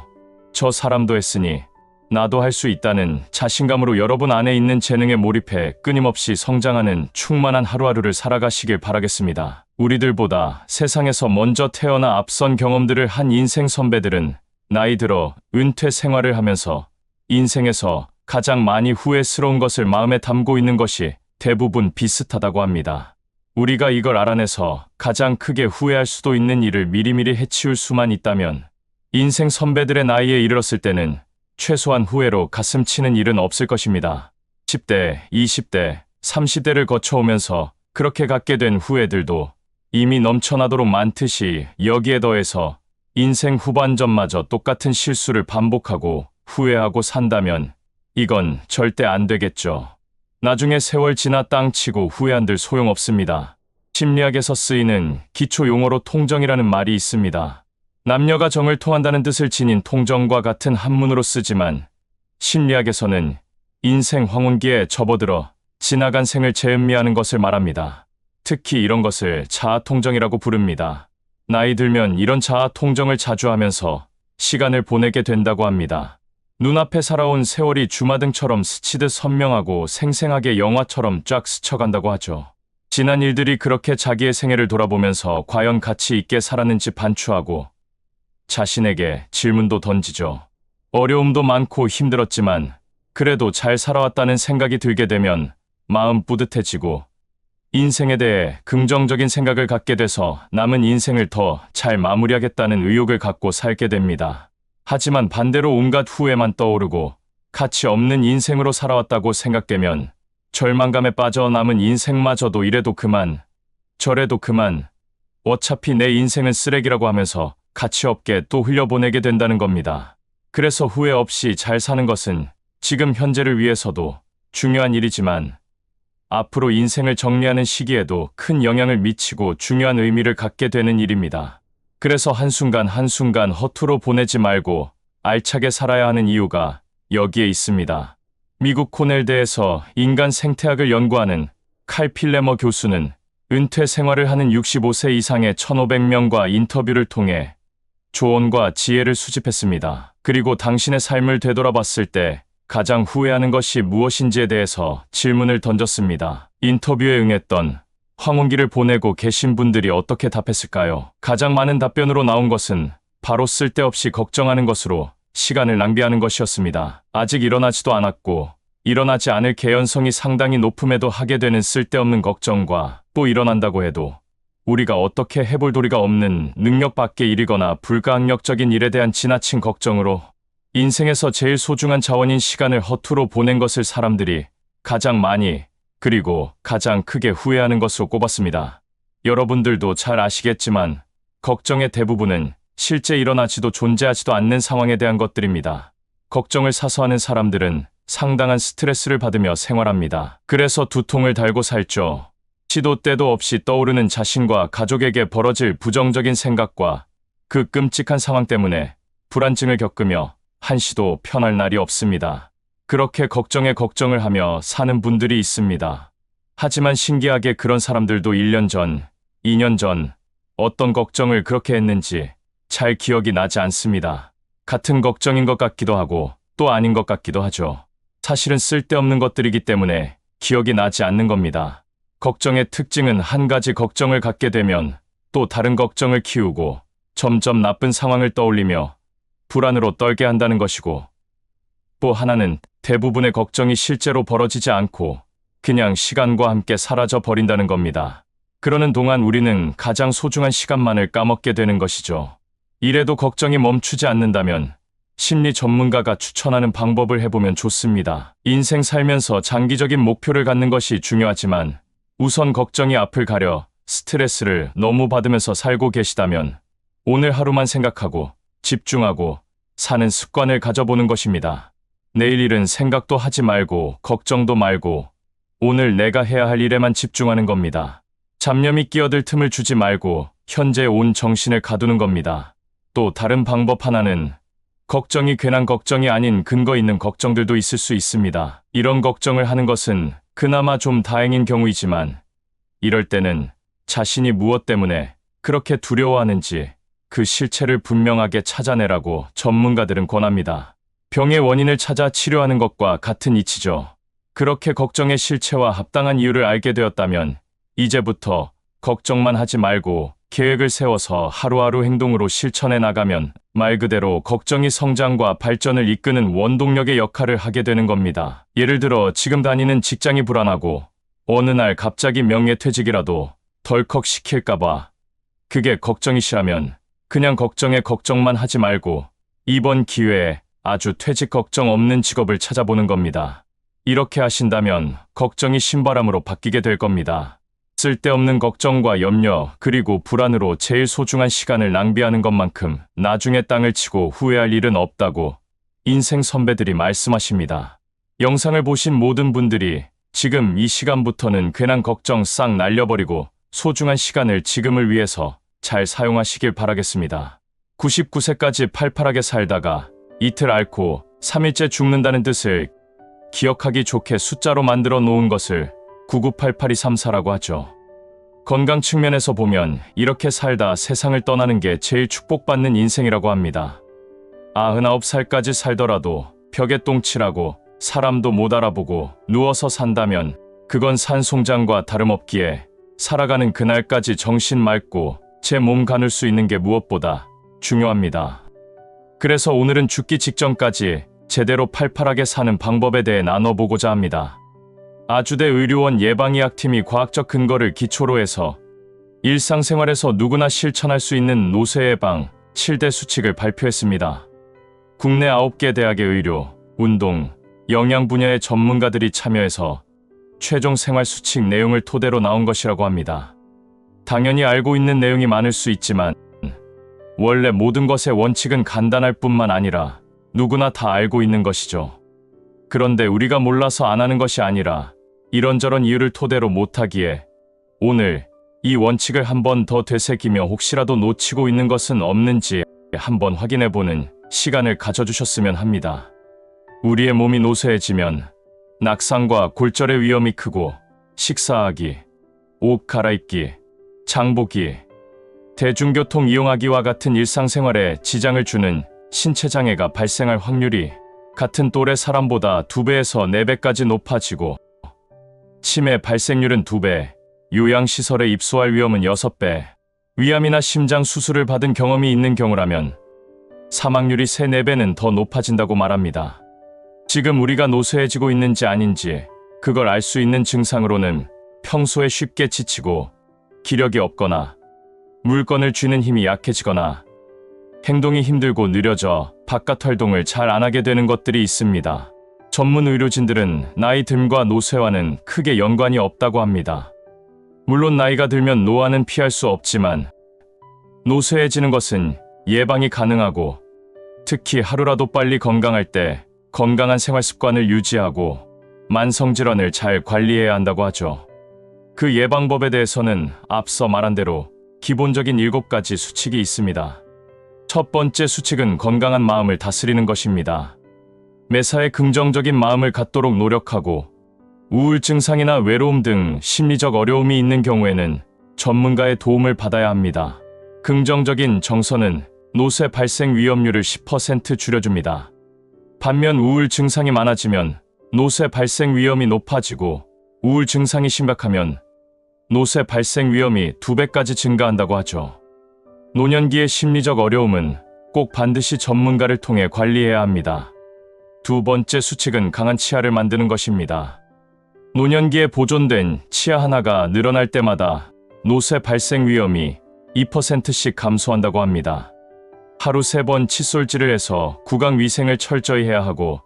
저 사람도 했으니 나도 할 수 있다는 자신감으로 여러분 안에 있는 재능에 몰입해 끊임없이 성장하는 충만한 하루하루를 살아가시길 바라겠습니다. 우리들보다 세상에서 먼저 태어나 앞선 경험들을 한 인생 선배들은 나이 들어 은퇴 생활을 하면서 인생에서 가장 많이 후회스러운 것을 마음에 담고 있는 것이 대부분 비슷하다고 합니다. 우리가 이걸 알아내서 가장 크게 후회할 수도 있는 일을 미리미리 해치울 수만 있다면 인생 선배들의 나이에 이르렀을 때는 최소한 후회로 가슴 치는 일은 없을 것입니다. 10대, 20대, 30대를 거쳐오면서 그렇게 갖게 된 후회들도 이미 넘쳐나도록 많듯이 여기에 더해서 인생 후반전마저 똑같은 실수를 반복하고 후회하고 산다면 이건 절대 안 되겠죠. 나중에 세월 지나 땅 치고 후회한들 소용없습니다. 심리학에서 쓰이는 기초 용어로 통정이라는 말이 있습니다. 남녀가 정을 통한다는 뜻을 지닌 통정과 같은 한문으로 쓰지만 심리학에서는 인생 황혼기에 접어들어 지나간 생을 재음미하는 것을 말합니다. 특히 이런 것을 자아통정이라고 부릅니다. 나이 들면 이런 자아통정을 자주 하면서 시간을 보내게 된다고 합니다. 눈앞에 살아온 세월이 주마등처럼 스치듯 선명하고 생생하게 영화처럼 쫙 스쳐간다고 하죠. 지난 일들이 그렇게 자기의 생애를 돌아보면서 과연 가치 있게 살았는지 반추하고 자신에게 질문도 던지죠. 어려움도 많고 힘들었지만 그래도 잘 살아왔다는 생각이 들게 되면 마음 뿌듯해지고 인생에 대해 긍정적인 생각을 갖게 돼서 남은 인생을 더 잘 마무리하겠다는 의욕을 갖고 살게 됩니다. 하지만 반대로 온갖 후회만 떠오르고 가치 없는 인생으로 살아왔다고 생각되면 절망감에 빠져 남은 인생마저도 이래도 그만, 저래도 그만, 어차피 내 인생은 쓰레기라고 하면서 가치 없게 또 흘려보내게 된다는 겁니다. 그래서 후회 없이 잘 사는 것은 지금 현재를 위해서도 중요한 일이지만 앞으로 인생을 정리하는 시기에도 큰 영향을 미치고 중요한 의미를 갖게 되는 일입니다. 그래서 한순간 한순간 허투루 보내지 말고 알차게 살아야 하는 이유가 여기에 있습니다. 미국 코넬대에서 인간 생태학을 연구하는 칼 필레머 교수는 은퇴 생활을 하는 65세 이상의 1,500명과 인터뷰를 통해 조언과 지혜를 수집했습니다. 그리고 당신의 삶을 되돌아봤을 때 가장 후회하는 것이 무엇인지에 대해서 질문을 던졌습니다. 인터뷰에 응했던 황혼기를 보내고 계신 분들이 어떻게 답했을까요? 가장 많은 답변으로 나온 것은 바로 쓸데없이 걱정하는 것으로 시간을 낭비하는 것이었습니다. 아직 일어나지도 않았고 일어나지 않을 개연성이 상당히 높음에도 하게 되는 쓸데없는 걱정과 또 일어난다고 해도 우리가 어떻게 해볼 도리가 없는 능력 밖의 일이거나 불가항력적인 일에 대한 지나친 걱정으로 인생에서 제일 소중한 자원인 시간을 허투루 보낸 것을 사람들이 가장 많이 그리고 가장 크게 후회하는 것으로 꼽았습니다. 여러분들도 잘 아시겠지만 걱정의 대부분은 실제 일어나지도 존재하지도 않는 상황에 대한 것들입니다. 걱정을 사서 하는 사람들은 상당한 스트레스를 받으며 생활합니다. 그래서 두통을 달고 살죠. 시도 때도 없이 떠오르는 자신과 가족에게 벌어질 부정적인 생각과 그 끔찍한 상황 때문에 불안증을 겪으며 한시도 편할 날이 없습니다. 그렇게 걱정에 걱정을 하며 사는 분들이 있습니다. 하지만 신기하게 그런 사람들도 1년 전, 2년 전 어떤 걱정을 그렇게 했는지 잘 기억이 나지 않습니다. 같은 걱정인 것 같기도 하고 또 아닌 것 같기도 하죠. 사실은 쓸데없는 것들이기 때문에 기억이 나지 않는 겁니다. 걱정의 특징은 한 가지 걱정을 갖게 되면 또 다른 걱정을 키우고 점점 나쁜 상황을 떠올리며 불안으로 떨게 한다는 것이고 또 하나는 대부분의 걱정이 실제로 벌어지지 않고 그냥 시간과 함께 사라져 버린다는 겁니다. 그러는 동안 우리는 가장 소중한 시간만을 까먹게 되는 것이죠. 이래도 걱정이 멈추지 않는다면 심리 전문가가 추천하는 방법을 해보면 좋습니다. 인생 살면서 장기적인 목표를 갖는 것이 중요하지만 우선 걱정이 앞을 가려 스트레스를 너무 받으면서 살고 계시다면 오늘 하루만 생각하고 집중하고 사는 습관을 가져보는 것입니다. 내일 일은 생각도 하지 말고 걱정도 말고 오늘 내가 해야 할 일에만 집중하는 겁니다. 잡념이 끼어들 틈을 주지 말고 현재에 온 정신을 가두는 겁니다. 또 다른 방법 하나는 걱정이 괜한 걱정이 아닌 근거 있는 걱정들도 있을 수 있습니다. 이런 걱정을 하는 것은 그나마 좀 다행인 경우이지만 이럴 때는 자신이 무엇 때문에 그렇게 두려워하는지 그 실체를 분명하게 찾아내라고 전문가들은 권합니다. 병의 원인을 찾아 치료하는 것과 같은 이치죠. 그렇게 걱정의 실체와 합당한 이유를 알게 되었다면 이제부터 걱정만 하지 말고 계획을 세워서 하루하루 행동으로 실천해 나가면 말 그대로 걱정이 성장과 발전을 이끄는 원동력의 역할을 하게 되는 겁니다. 예를 들어 지금 다니는 직장이 불안하고 어느 날 갑자기 명예퇴직이라도 덜컥 시킬까봐 그게 걱정이시라면 그냥 걱정에 걱정만 하지 말고 이번 기회에 아주 퇴직 걱정 없는 직업을 찾아보는 겁니다. 이렇게 하신다면 걱정이 신바람으로 바뀌게 될 겁니다. 쓸데없는 걱정과 염려 그리고 불안으로 제일 소중한 시간을 낭비하는 것만큼 나중에 땅을 치고 후회할 일은 없다고 인생 선배들이 말씀하십니다. 영상을 보신 모든 분들이 지금 이 시간부터는 괜한 걱정 싹 날려버리고 소중한 시간을 지금을 위해서 잘 사용하시길 바라겠습니다. 99세까지 팔팔하게 살다가 이틀 앓고 3일째 죽는다는 뜻을 기억하기 좋게 숫자로 만들어 놓은 것을 9988-234라고 하죠. 건강 측면에서 보면 이렇게 살다 세상을 떠나는 게 제일 축복받는 인생이라고 합니다. 99살까지 살더라도 벽에 똥칠하고 사람도 못 알아보고 누워서 산다면 그건 산송장과 다름없기에 살아가는 그날까지 정신 맑고 제 몸 가눌 수 있는 게 무엇보다 중요합니다. 그래서 오늘은 죽기 직전까지 제대로 팔팔하게 사는 방법에 대해 나눠보고자 합니다. 아주대 의료원 예방의학팀이 과학적 근거를 기초로 해서 일상생활에서 누구나 실천할 수 있는 노쇠 예방 7대 수칙을 발표했습니다. 국내 9개 대학의 의료, 운동, 영양 분야의 전문가들이 참여해서 최종 생활 수칙 내용을 토대로 나온 것이라고 합니다. 당연히 알고 있는 내용이 많을 수 있지만 원래 모든 것의 원칙은 간단할 뿐만 아니라 누구나 다 알고 있는 것이죠. 그런데 우리가 몰라서 안 하는 것이 아니라 이런저런 이유를 토대로 못하기에 오늘 이 원칙을 한 번 더 되새기며 혹시라도 놓치고 있는 것은 없는지 한번 확인해보는 시간을 가져주셨으면 합니다. 우리의 몸이 노쇠해지면 낙상과 골절의 위험이 크고 식사하기, 옷 갈아입기, 장보기, 대중교통 이용하기와 같은 일상생활에 지장을 주는 신체장애가 발생할 확률이 같은 또래 사람보다 2배에서 4배까지 높아지고 치매 발생률은 2배, 요양시설에 입소할 위험은 6배, 위암이나 심장 수술을 받은 경험이 있는 경우라면 사망률이 3, 4배는 더 높아진다고 말합니다. 지금 우리가 노쇠해지고 있는지 아닌지 그걸 알 수 있는 증상으로는 평소에 쉽게 지치고 기력이 없거나 물건을 쥐는 힘이 약해지거나 행동이 힘들고 느려져 바깥 활동을 잘 안 하게 되는 것들이 있습니다. 전문 의료진들은 나이 듦과 노쇠와는 크게 연관이 없다고 합니다. 물론 나이가 들면 노화는 피할 수 없지만 노쇠해지는 것은 예방이 가능하고 특히 하루라도 빨리 건강할 때 건강한 생활 습관을 유지하고 만성질환을 잘 관리해야 한다고 하죠. 그 예방법에 대해서는 앞서 말한 대로 기본적인 7가지 수칙이 있습니다. 첫 번째 수칙은 건강한 마음을 다스리는 것입니다. 매사에 긍정적인 마음을 갖도록 노력하고 우울 증상이나 외로움 등 심리적 어려움이 있는 경우에는 전문가의 도움을 받아야 합니다. 긍정적인 정서는 노쇠 발생 위험률을 10% 줄여줍니다. 반면 우울 증상이 많아지면 노쇠 발생 위험이 높아지고 우울 증상이 심각하면 노쇠 발생 위험이 2배까지 증가한다고 하죠. 노년기의 심리적 어려움은 꼭 반드시 전문가를 통해 관리해야 합니다. 두 번째 수칙은 강한 치아를 만드는 것입니다. 노년기에 보존된 치아 하나가 늘어날 때마다 노쇠 발생 위험이 2%씩 감소한다고 합니다. 하루 3번 칫솔질을 해서 구강 위생을 철저히 해야 하고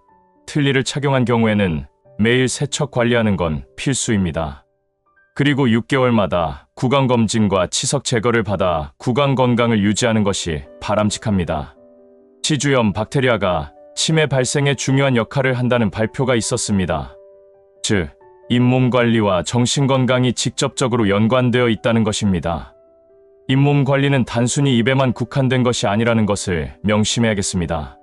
틀니를 착용한 경우에는 매일 세척 관리하는 건 필수입니다. 그리고 6개월마다 구강검진과 치석 제거를 받아 구강 건강을 유지하는 것이 바람직합니다. 치주염 박테리아가 치매 발생에 중요한 역할을 한다는 발표가 있었습니다. 즉, 잇몸 관리와 정신 건강이 직접적으로 연관되어 있다는 것입니다. 잇몸 관리는 단순히 입에만 국한된 것이 아니라는 것을 명심해야겠습니다.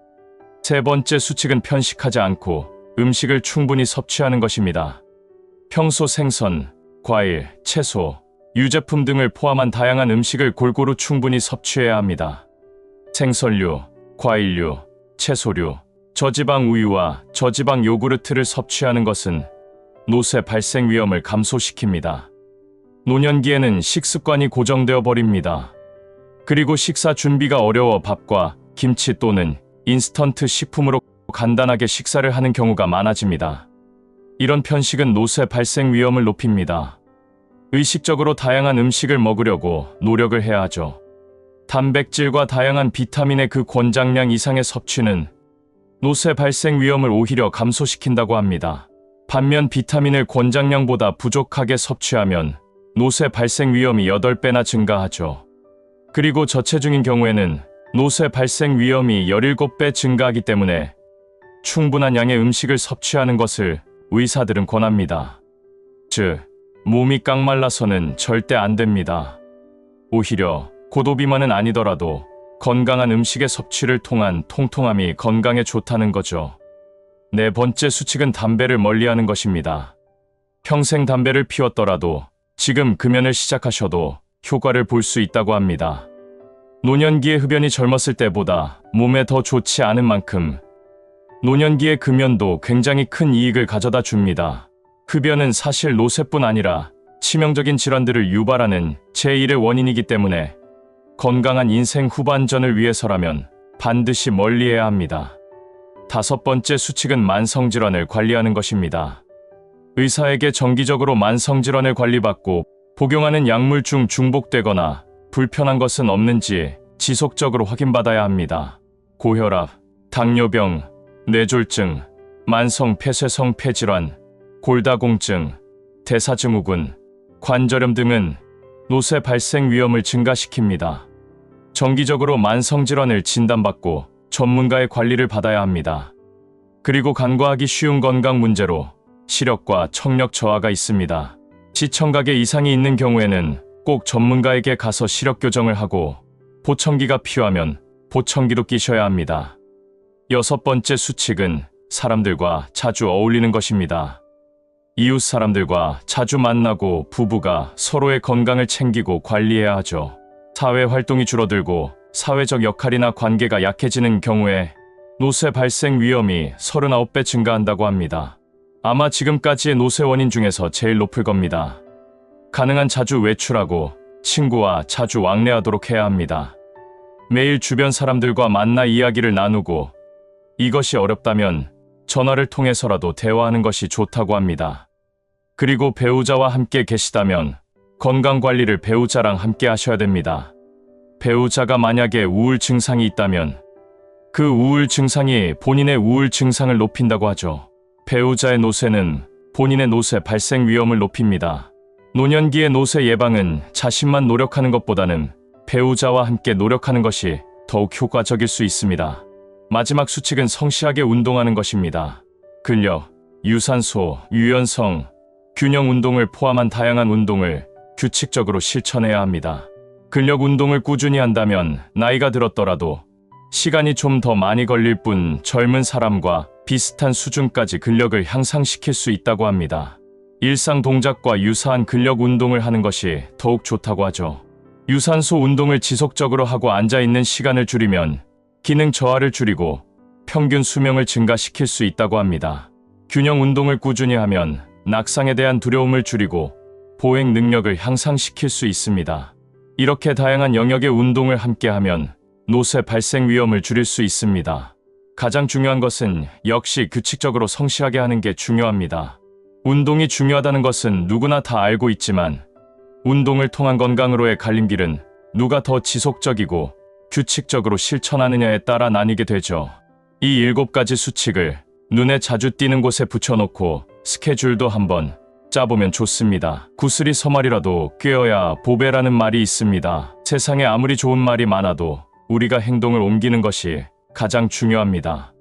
세 번째 수칙은 편식하지 않고 음식을 충분히 섭취하는 것입니다. 평소 생선, 과일, 채소, 유제품 등을 포함한 다양한 음식을 골고루 충분히 섭취해야 합니다. 생선류, 과일류, 채소류, 저지방 우유와 저지방 요구르트를 섭취하는 것은 노쇠 발생 위험을 감소시킵니다. 노년기에는 식습관이 고정되어 버립니다. 그리고 식사 준비가 어려워 밥과 김치 또는 인스턴트 식품으로 간단하게 식사를 하는 경우가 많아집니다. 이런 편식은 노쇠 발생 위험을 높입니다. 의식적으로 다양한 음식을 먹으려고 노력을 해야 하죠. 단백질과 다양한 비타민의 그 권장량 이상의 섭취는 노쇠 발생 위험을 오히려 감소시킨다고 합니다. 반면 비타민을 권장량보다 부족하게 섭취하면 노쇠 발생 위험이 8배나 증가하죠. 그리고 저체중인 경우에는 노쇠 발생 위험이 17배 증가하기 때문에 충분한 양의 음식을 섭취하는 것을 의사들은 권합니다. 즉, 몸이 깡말라서는 절대 안 됩니다. 오히려 고도비만은 아니더라도 건강한 음식의 섭취를 통한 통통함이 건강에 좋다는 거죠. 네 번째 수칙은 담배를 멀리하는 것입니다. 평생 담배를 피웠더라도 지금 금연을 시작하셔도 효과를 볼 수 있다고 합니다. 노년기의 흡연이 젊었을 때보다 몸에 더 좋지 않은 만큼 노년기의 금연도 굉장히 큰 이익을 가져다 줍니다. 흡연은 사실 노쇠뿐 아니라 치명적인 질환들을 유발하는 제1의 원인이기 때문에 건강한 인생 후반전을 위해서라면 반드시 멀리해야 합니다. 다섯 번째 수칙은 만성질환을 관리하는 것입니다. 의사에게 정기적으로 만성질환을 관리받고 복용하는 약물 중 중복되거나 불편한 것은 없는지 지속적으로 확인받아야 합니다. 고혈압, 당뇨병, 뇌졸중, 만성 폐쇄성 폐질환, 골다공증, 대사증후군, 관절염 등은 노쇠 발생 위험을 증가시킵니다. 정기적으로 만성질환을 진단받고 전문가의 관리를 받아야 합니다. 그리고 간과하기 쉬운 건강 문제로 시력과 청력 저하가 있습니다. 시청각에 이상이 있는 경우에는 꼭 전문가에게 가서 시력 교정을 하고 보청기가 필요하면 보청기도 끼셔야 합니다. 여섯 번째 수칙은 사람들과 자주 어울리는 것입니다. 이웃 사람들과 자주 만나고 부부가 서로의 건강을 챙기고 관리해야 하죠. 사회 활동이 줄어들고 사회적 역할이나 관계가 약해지는 경우에 노쇠 발생 위험이 39배 증가한다고 합니다. 아마 지금까지의 노쇠 원인 중에서 제일 높을 겁니다. 가능한 자주 외출하고 친구와 자주 왕래하도록 해야 합니다. 매일 주변 사람들과 만나 이야기를 나누고 이것이 어렵다면 전화를 통해서라도 대화하는 것이 좋다고 합니다. 그리고 배우자와 함께 계시다면 건강관리를 배우자랑 함께 하셔야 됩니다. 배우자가 만약에 우울 증상이 있다면 그 우울 증상이 본인의 우울 증상을 높인다고 하죠. 배우자의 노쇠는 본인의 노쇠 발생 위험을 높입니다. 노년기의 노쇠 예방은 자신만 노력하는 것보다는 배우자와 함께 노력하는 것이 더욱 효과적일 수 있습니다. 마지막 수칙은 성실하게 운동하는 것입니다. 근력, 유산소, 유연성, 균형 운동을 포함한 다양한 운동을 규칙적으로 실천해야 합니다. 근력 운동을 꾸준히 한다면 나이가 들었더라도 시간이 좀 더 많이 걸릴 뿐 젊은 사람과 비슷한 수준까지 근력을 향상시킬 수 있다고 합니다. 일상 동작과 유사한 근력 운동을 하는 것이 더욱 좋다고 하죠. 유산소 운동을 지속적으로 하고 앉아있는 시간을 줄이면 기능 저하를 줄이고 평균 수명을 증가시킬 수 있다고 합니다. 균형 운동을 꾸준히 하면 낙상에 대한 두려움을 줄이고 보행 능력을 향상시킬 수 있습니다. 이렇게 다양한 영역의 운동을 함께하면 노쇠 발생 위험을 줄일 수 있습니다. 가장 중요한 것은 역시 규칙적으로 성실하게 하는 게 중요합니다. 운동이 중요하다는 것은 누구나 다 알고 있지만 운동을 통한 건강으로의 갈림길은 누가 더 지속적이고 규칙적으로 실천하느냐에 따라 나뉘게 되죠. 이 7가지 수칙을 눈에 자주 띄는 곳에 붙여놓고 스케줄도 한번 짜보면 좋습니다. 구슬이 서말이라도 꿰어야 보배라는 말이 있습니다. 세상에 아무리 좋은 말이 많아도 우리가 행동을 옮기는 것이 가장 중요합니다.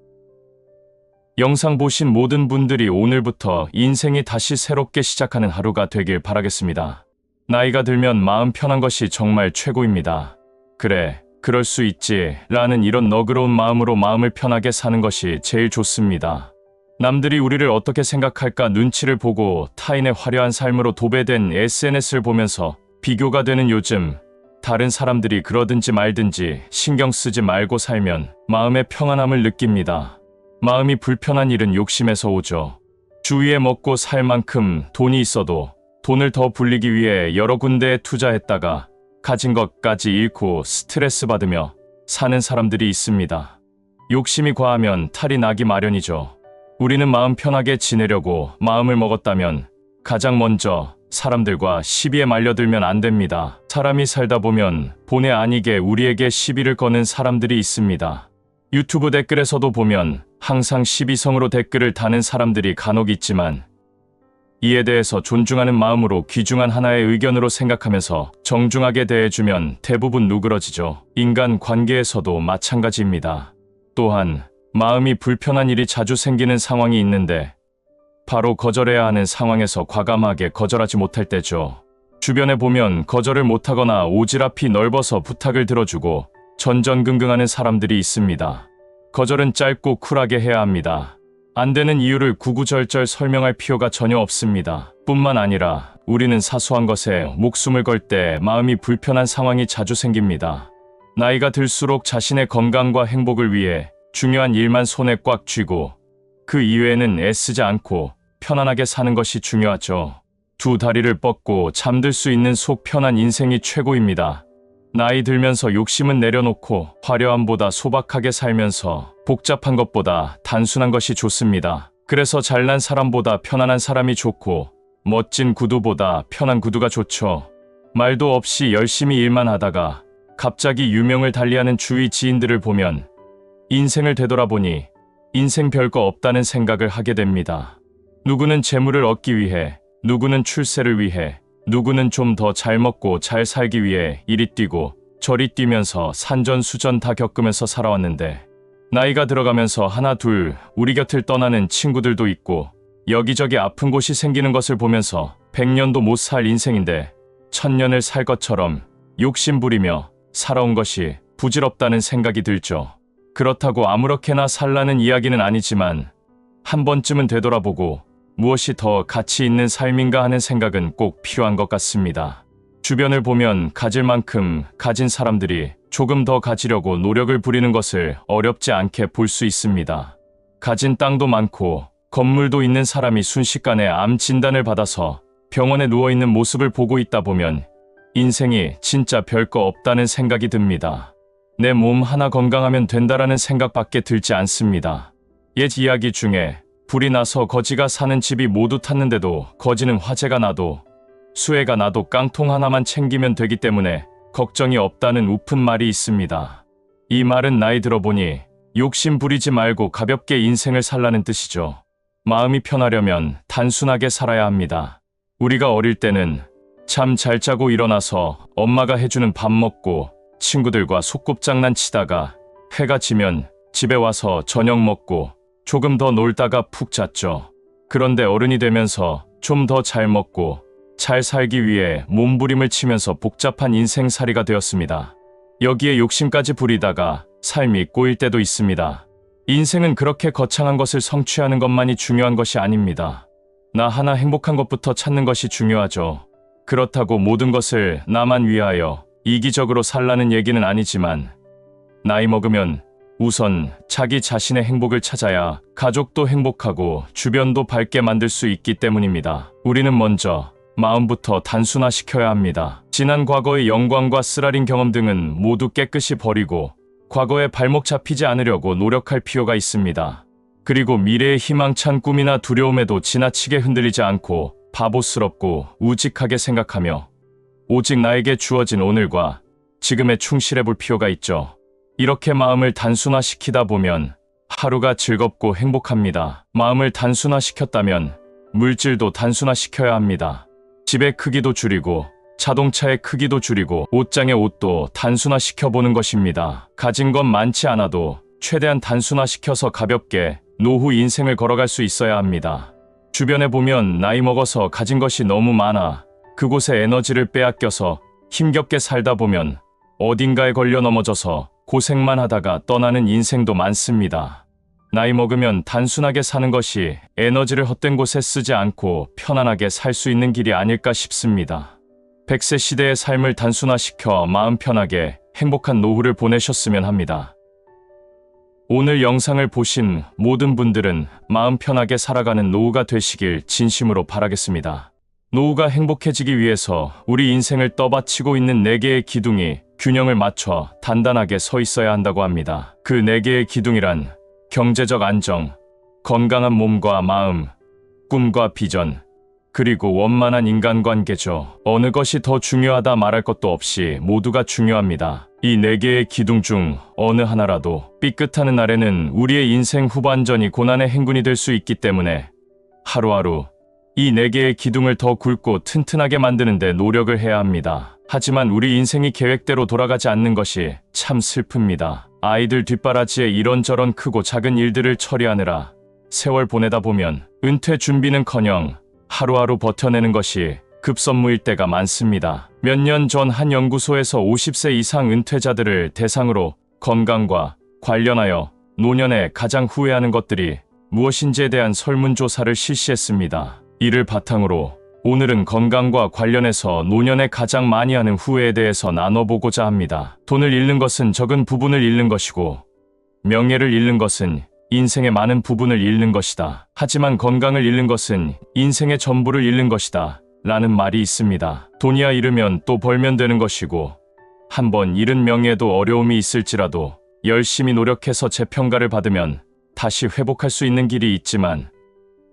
영상 보신 모든 분들이 오늘부터 인생이 다시 새롭게 시작하는 하루가 되길 바라겠습니다. 나이가 들면 마음 편한 것이 정말 최고입니다. 그래, 그럴 수 있지 라는 이런 너그러운 마음으로 마음을 편하게 사는 것이 제일 좋습니다. 남들이 우리를 어떻게 생각할까 눈치를 보고 타인의 화려한 삶으로 도배된 SNS를 보면서 비교가 되는 요즘, 다른 사람들이 그러든지 말든지 신경 쓰지 말고 살면 마음의 평안함을 느낍니다. 마음이 불편한 일은 욕심에서 오죠. 주위에 먹고 살 만큼 돈이 있어도 돈을 더 불리기 위해 여러 군데에 투자했다가 가진 것까지 잃고 스트레스 받으며 사는 사람들이 있습니다. 욕심이 과하면 탈이 나기 마련이죠. 우리는 마음 편하게 지내려고 마음을 먹었다면 가장 먼저 사람들과 시비에 말려들면 안 됩니다. 사람이 살다 보면 본의 아니게 우리에게 시비를 거는 사람들이 있습니다. 유튜브 댓글에서도 보면 항상 시비성으로 댓글을 다는 사람들이 간혹 있지만 이에 대해서 존중하는 마음으로 귀중한 하나의 의견으로 생각하면서 정중하게 대해주면 대부분 누그러지죠. 인간 관계에서도 마찬가지입니다. 또한 마음이 불편한 일이 자주 생기는 상황이 있는데 바로 거절해야 하는 상황에서 과감하게 거절하지 못할 때죠. 주변에 보면 거절을 못하거나 오지랖이 넓어서 부탁을 들어주고 전전긍긍하는 사람들이 있습니다. 거절은 짧고 쿨하게 해야 합니다. 안 되는 이유를 구구절절 설명할 필요가 전혀 없습니다. 뿐만 아니라 우리는 사소한 것에 목숨을 걸 때 마음이 불편한 상황이 자주 생깁니다. 나이가 들수록 자신의 건강과 행복을 위해 중요한 일만 손에 꽉 쥐고 그 이외에는 애쓰지 않고 편안하게 사는 것이 중요하죠. 두 다리를 뻗고 잠들 수 있는 속 편한 인생이 최고입니다. 나이 들면서 욕심은 내려놓고 화려함보다 소박하게 살면서 복잡한 것보다 단순한 것이 좋습니다. 그래서 잘난 사람보다 편안한 사람이 좋고 멋진 구두보다 편한 구두가 좋죠. 말도 없이 열심히 일만 하다가 갑자기 유명을 달리하는 주위 지인들을 보면 인생을 되돌아보니 인생 별거 없다는 생각을 하게 됩니다. 누구는 재물을 얻기 위해, 누구는 출세를 위해, 누구는 좀 더 잘 먹고 잘 살기 위해 이리 뛰고 저리 뛰면서 산전수전 다 겪으면서 살아왔는데 나이가 들어가면서 하나 둘 우리 곁을 떠나는 친구들도 있고 여기저기 아픈 곳이 생기는 것을 보면서 100년도 못 살 인생인데 1000년을 살 것처럼 욕심부리며 살아온 것이 부질없다는 생각이 들죠. 그렇다고 아무렇게나 살라는 이야기는 아니지만 한 번쯤은 되돌아보고 무엇이 더 가치 있는 삶인가 하는 생각은 꼭 필요한 것 같습니다. 주변을 보면 가질 만큼 가진 사람들이 조금 더 가지려고 노력을 부리는 것을 어렵지 않게 볼 수 있습니다. 가진 땅도 많고 건물도 있는 사람이 순식간에 암 진단을 받아서 병원에 누워있는 모습을 보고 있다 보면 인생이 진짜 별거 없다는 생각이 듭니다. 내 몸 하나 건강하면 된다라는 생각밖에 들지 않습니다. 옛 이야기 중에 불이 나서 거지가 사는 집이 모두 탔는데도 거지는 화재가 나도 수해가 나도 깡통 하나만 챙기면 되기 때문에 걱정이 없다는 우픈 말이 있습니다. 이 말은 나이 들어보니 욕심 부리지 말고 가볍게 인생을 살라는 뜻이죠. 마음이 편하려면 단순하게 살아야 합니다. 우리가 어릴 때는 잠 잘 자고 일어나서 엄마가 해주는 밥 먹고 친구들과 소꿉장난 치다가 해가 지면 집에 와서 저녁 먹고 조금 더 놀다가 푹 잤죠. 그런데 어른이 되면서 좀 더 잘 먹고 잘 살기 위해 몸부림을 치면서 복잡한 인생살이가 되었습니다. 여기에 욕심까지 부리다가 삶이 꼬일 때도 있습니다. 인생은 그렇게 거창한 것을 성취하는 것만이 중요한 것이 아닙니다. 나 하나 행복한 것부터 찾는 것이 중요하죠. 그렇다고 모든 것을 나만 위하여 이기적으로 살라는 얘기는 아니지만 나이 먹으면 우선 자기 자신의 행복을 찾아야 가족도 행복하고 주변도 밝게 만들 수 있기 때문입니다. 우리는 먼저 마음부터 단순화시켜야 합니다. 지난 과거의 영광과 쓰라린 경험 등은 모두 깨끗이 버리고 과거에 발목 잡히지 않으려고 노력할 필요가 있습니다. 그리고 미래의 희망찬 꿈이나 두려움에도 지나치게 흔들리지 않고 바보스럽고 우직하게 생각하며 오직 나에게 주어진 오늘과 지금에 충실해 볼 필요가 있죠. 이렇게 마음을 단순화시키다 보면 하루가 즐겁고 행복합니다. 마음을 단순화시켰다면 물질도 단순화시켜야 합니다. 집의 크기도 줄이고 자동차의 크기도 줄이고 옷장의 옷도 단순화시켜보는 것입니다. 가진 건 많지 않아도 최대한 단순화시켜서 가볍게 노후 인생을 걸어갈 수 있어야 합니다. 주변에 보면 나이 먹어서 가진 것이 너무 많아 그곳에 에너지를 빼앗겨서 힘겹게 살다 보면 어딘가에 걸려 넘어져서 고생만 하다가 떠나는 인생도 많습니다. 나이 먹으면 단순하게 사는 것이 에너지를 헛된 곳에 쓰지 않고 편안하게 살 수 있는 길이 아닐까 싶습니다. 100세 시대의 삶을 단순화시켜 마음 편하게 행복한 노후를 보내셨으면 합니다. 오늘 영상을 보신 모든 분들은 마음 편하게 살아가는 노후가 되시길 진심으로 바라겠습니다. 노후가 행복해지기 위해서 우리 인생을 떠받치고 있는 4개의 기둥이 균형을 맞춰 단단하게 서 있어야 한다고 합니다. 그 4개의 기둥이란 경제적 안정, 건강한 몸과 마음, 꿈과 비전, 그리고 원만한 인간관계죠. 어느 것이 더 중요하다 말할 것도 없이 모두가 중요합니다. 이 4개의 기둥 중 어느 하나라도 삐끗하는 날에는 우리의 인생 후반전이 고난의 행군이 될 수 있기 때문에 하루하루 이 4개의 기둥을 더 굵고 튼튼하게 만드는 데 노력을 해야 합니다. 하지만 우리 인생이 계획대로 돌아가지 않는 것이 참 슬픕니다. 아이들 뒷바라지에 이런저런 크고 작은 일들을 처리하느라 세월 보내다 보면 은퇴 준비는커녕 하루하루 버텨내는 것이 급선무일 때가 많습니다. 몇 년 전 한 연구소에서 50세 이상 은퇴자들을 대상으로 건강과 관련하여 노년에 가장 후회하는 것들이 무엇인지에 대한 설문조사를 실시했습니다. 이를 바탕으로 오늘은 건강과 관련해서 노년에 가장 많이 하는 후회에 대해서 나눠보고자 합니다. 돈을 잃는 것은 적은 부분을 잃는 것이고 명예를 잃는 것은 인생의 많은 부분을 잃는 것이다. 하지만 건강을 잃는 것은 인생의 전부를 잃는 것이다. 라는 말이 있습니다. 돈이야 잃으면 또 벌면 되는 것이고 한번 잃은 명예에도 어려움이 있을지라도 열심히 노력해서 재평가를 받으면 다시 회복할 수 있는 길이 있지만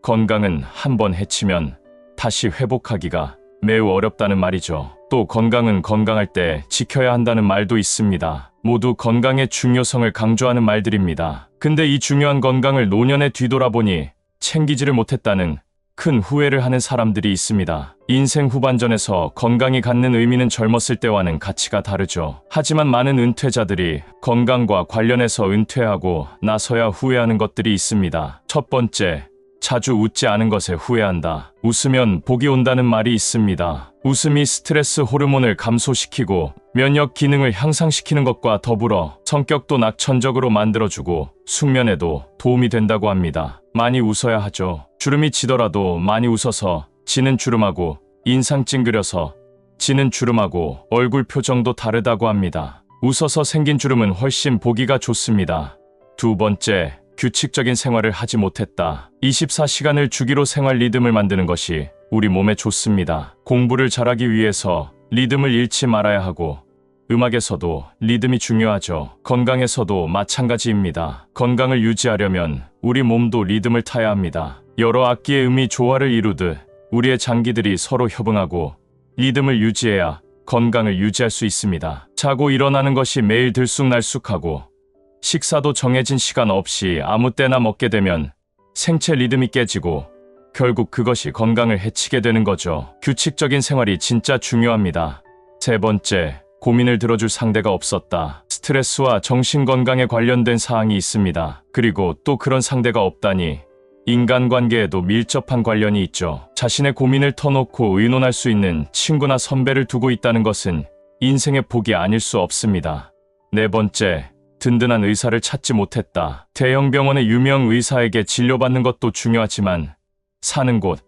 건강은 한번 해치면 다시 회복하기가 매우 어렵다는 말이죠. 또 건강은 건강할 때 지켜야 한다는 말도 있습니다. 모두 건강의 중요성을 강조하는 말들입니다. 근데 이 중요한 건강을 노년에 뒤돌아보니 챙기지를 못했다는 큰 후회를 하는 사람들이 있습니다. 인생 후반전에서 건강이 갖는 의미는 젊었을 때와는 가치가 다르죠. 하지만 많은 은퇴자들이 건강과 관련해서 은퇴하고 나서야 후회하는 것들이 있습니다. 첫 번째, 자주 웃지 않은 것에 후회한다. 웃으면 복이 온다는 말이 있습니다. 웃음이 스트레스 호르몬을 감소시키고 면역 기능을 향상시키는 것과 더불어 성격도 낙천적으로 만들어주고 숙면에도 도움이 된다고 합니다. 많이 웃어야 하죠. 주름이 지더라도 많이 웃어서 지는 주름하고 인상 찡그려서 지는 주름하고 얼굴 표정도 다르다고 합니다. 웃어서 생긴 주름은 훨씬 보기가 좋습니다. 두 번째, 규칙적인 생활을 하지 못했다. 24시간을 주기로 생활 리듬을 만드는 것이 우리 몸에 좋습니다. 공부를 잘하기 위해서 리듬을 잃지 말아야 하고 음악에서도 리듬이 중요하죠. 건강에서도 마찬가지입니다. 건강을 유지하려면 우리 몸도 리듬을 타야 합니다. 여러 악기의 음이 조화를 이루듯 우리의 장기들이 서로 협응하고 리듬을 유지해야 건강을 유지할 수 있습니다. 자고 일어나는 것이 매일 들쑥날쑥하고 식사도 정해진 시간 없이 아무 때나 먹게 되면 생체 리듬이 깨지고 결국 그것이 건강을 해치게 되는 거죠. 규칙적인 생활이 진짜 중요합니다. 세 번째, 고민을 들어줄 상대가 없었다. 스트레스와 정신건강에 관련된 사항이 있습니다. 그리고 또 그런 상대가 없다니 인간관계에도 밀접한 관련이 있죠. 자신의 고민을 터놓고 의논할 수 있는 친구나 선배를 두고 있다는 것은 인생의 복이 아닐 수 없습니다. 네 번째, 든든한 의사를 찾지 못했다. 대형 병원의 유명 의사에게 진료받는 것도 중요하지만 사는 곳,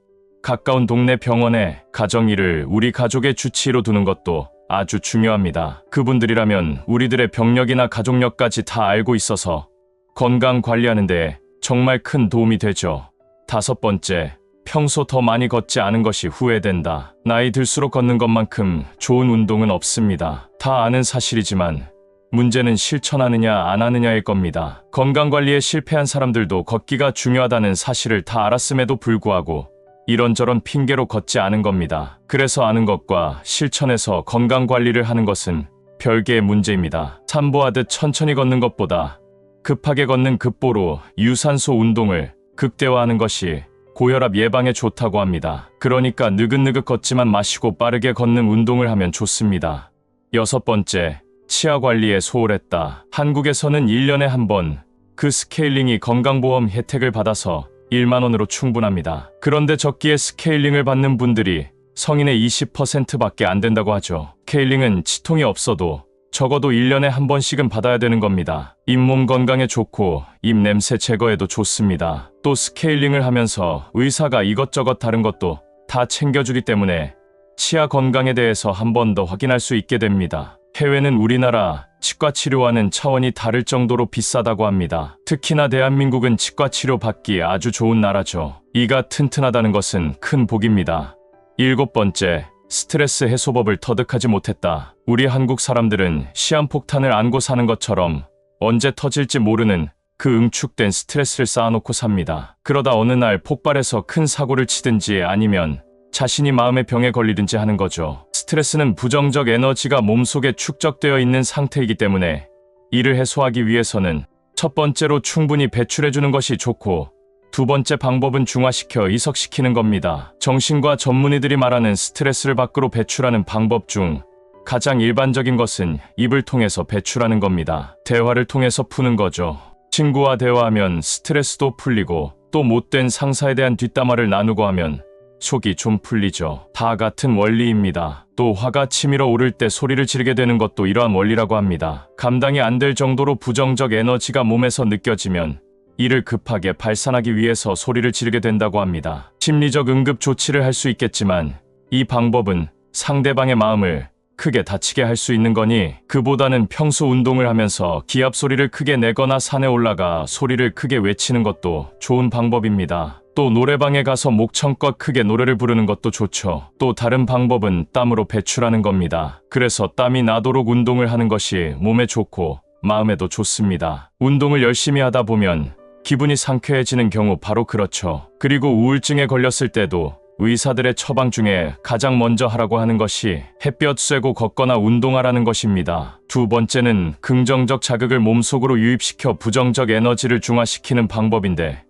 가까운 동네 병원에 가정일을 우리 가족의 주치의로 두는 것도 아주 중요합니다. 그분들이라면 우리들의 병력이나 가족력까지 다 알고 있어서 건강 관리하는 데 정말 큰 도움이 되죠. 다섯 번째, 평소 더 많이 걷지 않은 것이 후회된다. 나이 들수록 걷는 것만큼 좋은 운동은 없습니다. 다 아는 사실이지만 문제는 실천하느냐 안 하느냐일 겁니다. 건강관리에 실패한 사람들도 걷기가 중요하다는 사실을 다 알았음에도 불구하고 이런저런 핑계로 걷지 않은 겁니다. 그래서 아는 것과 실천해서 건강관리를 하는 것은 별개의 문제입니다. 산보하듯 천천히 걷는 것보다 급하게 걷는 급보로 유산소 운동을 극대화하는 것이 고혈압 예방에 좋다고 합니다. 그러니까 느긋느긋 걷지만 마시고 빠르게 걷는 운동을 하면 좋습니다. 여섯 번째, 치아 관리에 소홀했다. 한국에서는 1년에 한 번 그 스케일링이 건강보험 혜택을 받아서 1만 원으로 충분합니다. 그런데 적기에 스케일링을 받는 분들이 성인의 20%밖에 안 된다고 하죠. 스케일링은 치통이 없어도 적어도 1년에 한 번씩은 받아야 되는 겁니다. 잇몸 건강에 좋고 입 냄새 제거에도 좋습니다. 또 스케일링을 하면서 의사가 이것저것 다른 것도 다 챙겨주기 때문에 치아 건강에 대해서 한 번 더 확인할 수 있게 됩니다. 해외는 우리나라 치과 치료와는 차원이 다를 정도로 비싸다고 합니다. 특히나 대한민국은 치과 치료 받기 아주 좋은 나라죠. 이가 튼튼하다는 것은 큰 복입니다. 일곱 번째, 스트레스 해소법을 터득하지 못했다. 우리 한국 사람들은 시한폭탄을 안고 사는 것처럼 언제 터질지 모르는 그 응축된 스트레스를 쌓아놓고 삽니다. 그러다 어느 날 폭발해서 큰 사고를 치든지 아니면 자신이 마음의 병에 걸리든지 하는 거죠. 스트레스는 부정적 에너지가 몸속에 축적되어 있는 상태이기 때문에 이를 해소하기 위해서는 첫 번째로 충분히 배출해주는 것이 좋고 두 번째 방법은 중화시켜 이석시키는 겁니다. 정신과 전문의들이 말하는 스트레스를 밖으로 배출하는 방법 중 가장 일반적인 것은 입을 통해서 배출하는 겁니다. 대화를 통해서 푸는 거죠. 친구와 대화하면 스트레스도 풀리고 또 못된 상사에 대한 뒷담화를 나누고 하면 속이 좀 풀리죠. 다 같은 원리입니다. 또 화가 치밀어 오를 때 소리를 지르게 되는 것도 이러한 원리라고 합니다. 감당이 안 될 정도로 부정적 에너지가 몸에서 느껴지면 이를 급하게 발산하기 위해서 소리를 지르게 된다고 합니다. 심리적 응급 조치를 할 수 있겠지만 이 방법은 상대방의 마음을 크게 다치게 할 수 있는 거니 그보다는 평소 운동을 하면서 기합 소리를 크게 내거나 산에 올라가 소리를 크게 외치는 것도 좋은 방법입니다. 또 노래방에 가서 목청껏 크게 노래를 부르는 것도 좋죠. 또 다른 방법은 땀으로 배출하는 겁니다. 그래서 땀이 나도록 운동을 하는 것이 몸에 좋고 마음에도 좋습니다. 운동을 열심히 하다 보면 기분이 상쾌해지는 경우 바로 그렇죠. 그리고 우울증에 걸렸을 때도 의사들의 처방 중에 가장 먼저 하라고 하는 것이 햇볕 쐬고 걷거나 운동하라는 것입니다. 두 번째는 긍정적 자극을 몸속으로 유입시켜 부정적 에너지를 중화시키는 방법인데,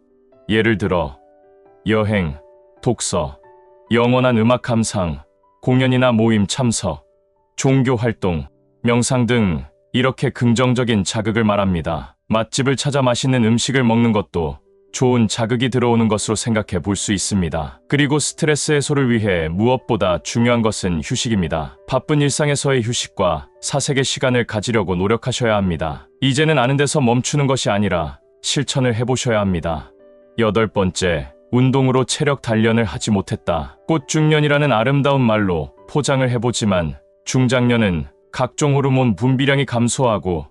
예를 들어 여행, 독서, 영원한 음악 감상, 공연이나 모임 참석, 종교 활동, 명상 등 이렇게 긍정적인 자극을 말합니다. 맛집을 찾아 맛있는 음식을 먹는 것도 좋은 자극이 들어오는 것으로 생각해 볼 수 있습니다. 그리고 스트레스 해소를 위해 무엇보다 중요한 것은 휴식입니다. 바쁜 일상에서의 휴식과 사색의 시간을 가지려고 노력하셔야 합니다. 이제는 아는 데서 멈추는 것이 아니라 실천을 해보셔야 합니다. 8번째, 운동으로 체력 단련을 하지 못했다. 꽃중년이라는 아름다운 말로 포장을 해보지만 중장년은 각종 호르몬 분비량이 감소하고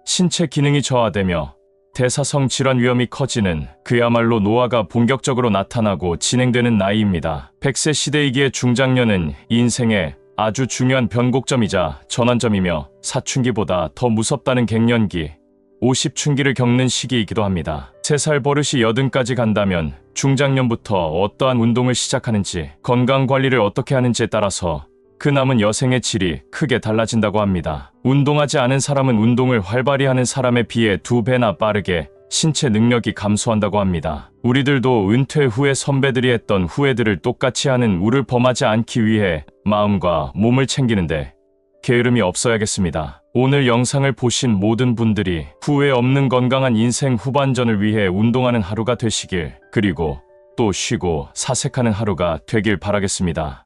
신체 기능이 저하되며 대사성 질환 위험이 커지는, 그야말로 노화가 본격적으로 나타나고 진행되는 나이입니다. 100세 시대이기에 중장년은 인생의 아주 중요한 변곡점이자 전환점이며 사춘기보다 더 무섭다는 갱년기, 50춘기를 겪는 시기이기도 합니다. 3살 버릇이 80까지 간다면 중장년부터 어떠한 운동을 시작하는지, 건강관리를 어떻게 하는지에 따라서 그 남은 여생의 질이 크게 달라진다고 합니다. 운동하지 않은 사람은 운동을 활발히 하는 사람에 비해 2배나 빠르게 신체 능력이 감소한다고 합니다. 우리들도 은퇴 후에 선배들이 했던 후회들을 똑같이 하는 우를 범하지 않기 위해 마음과 몸을 챙기는데 게으름이 없어야겠습니다. 오늘 영상을 보신 모든 분들이 후회 없는 건강한 인생 후반전을 위해 운동하는 하루가 되시길, 그리고 또 쉬고 사색하는 하루가 되길 바라겠습니다.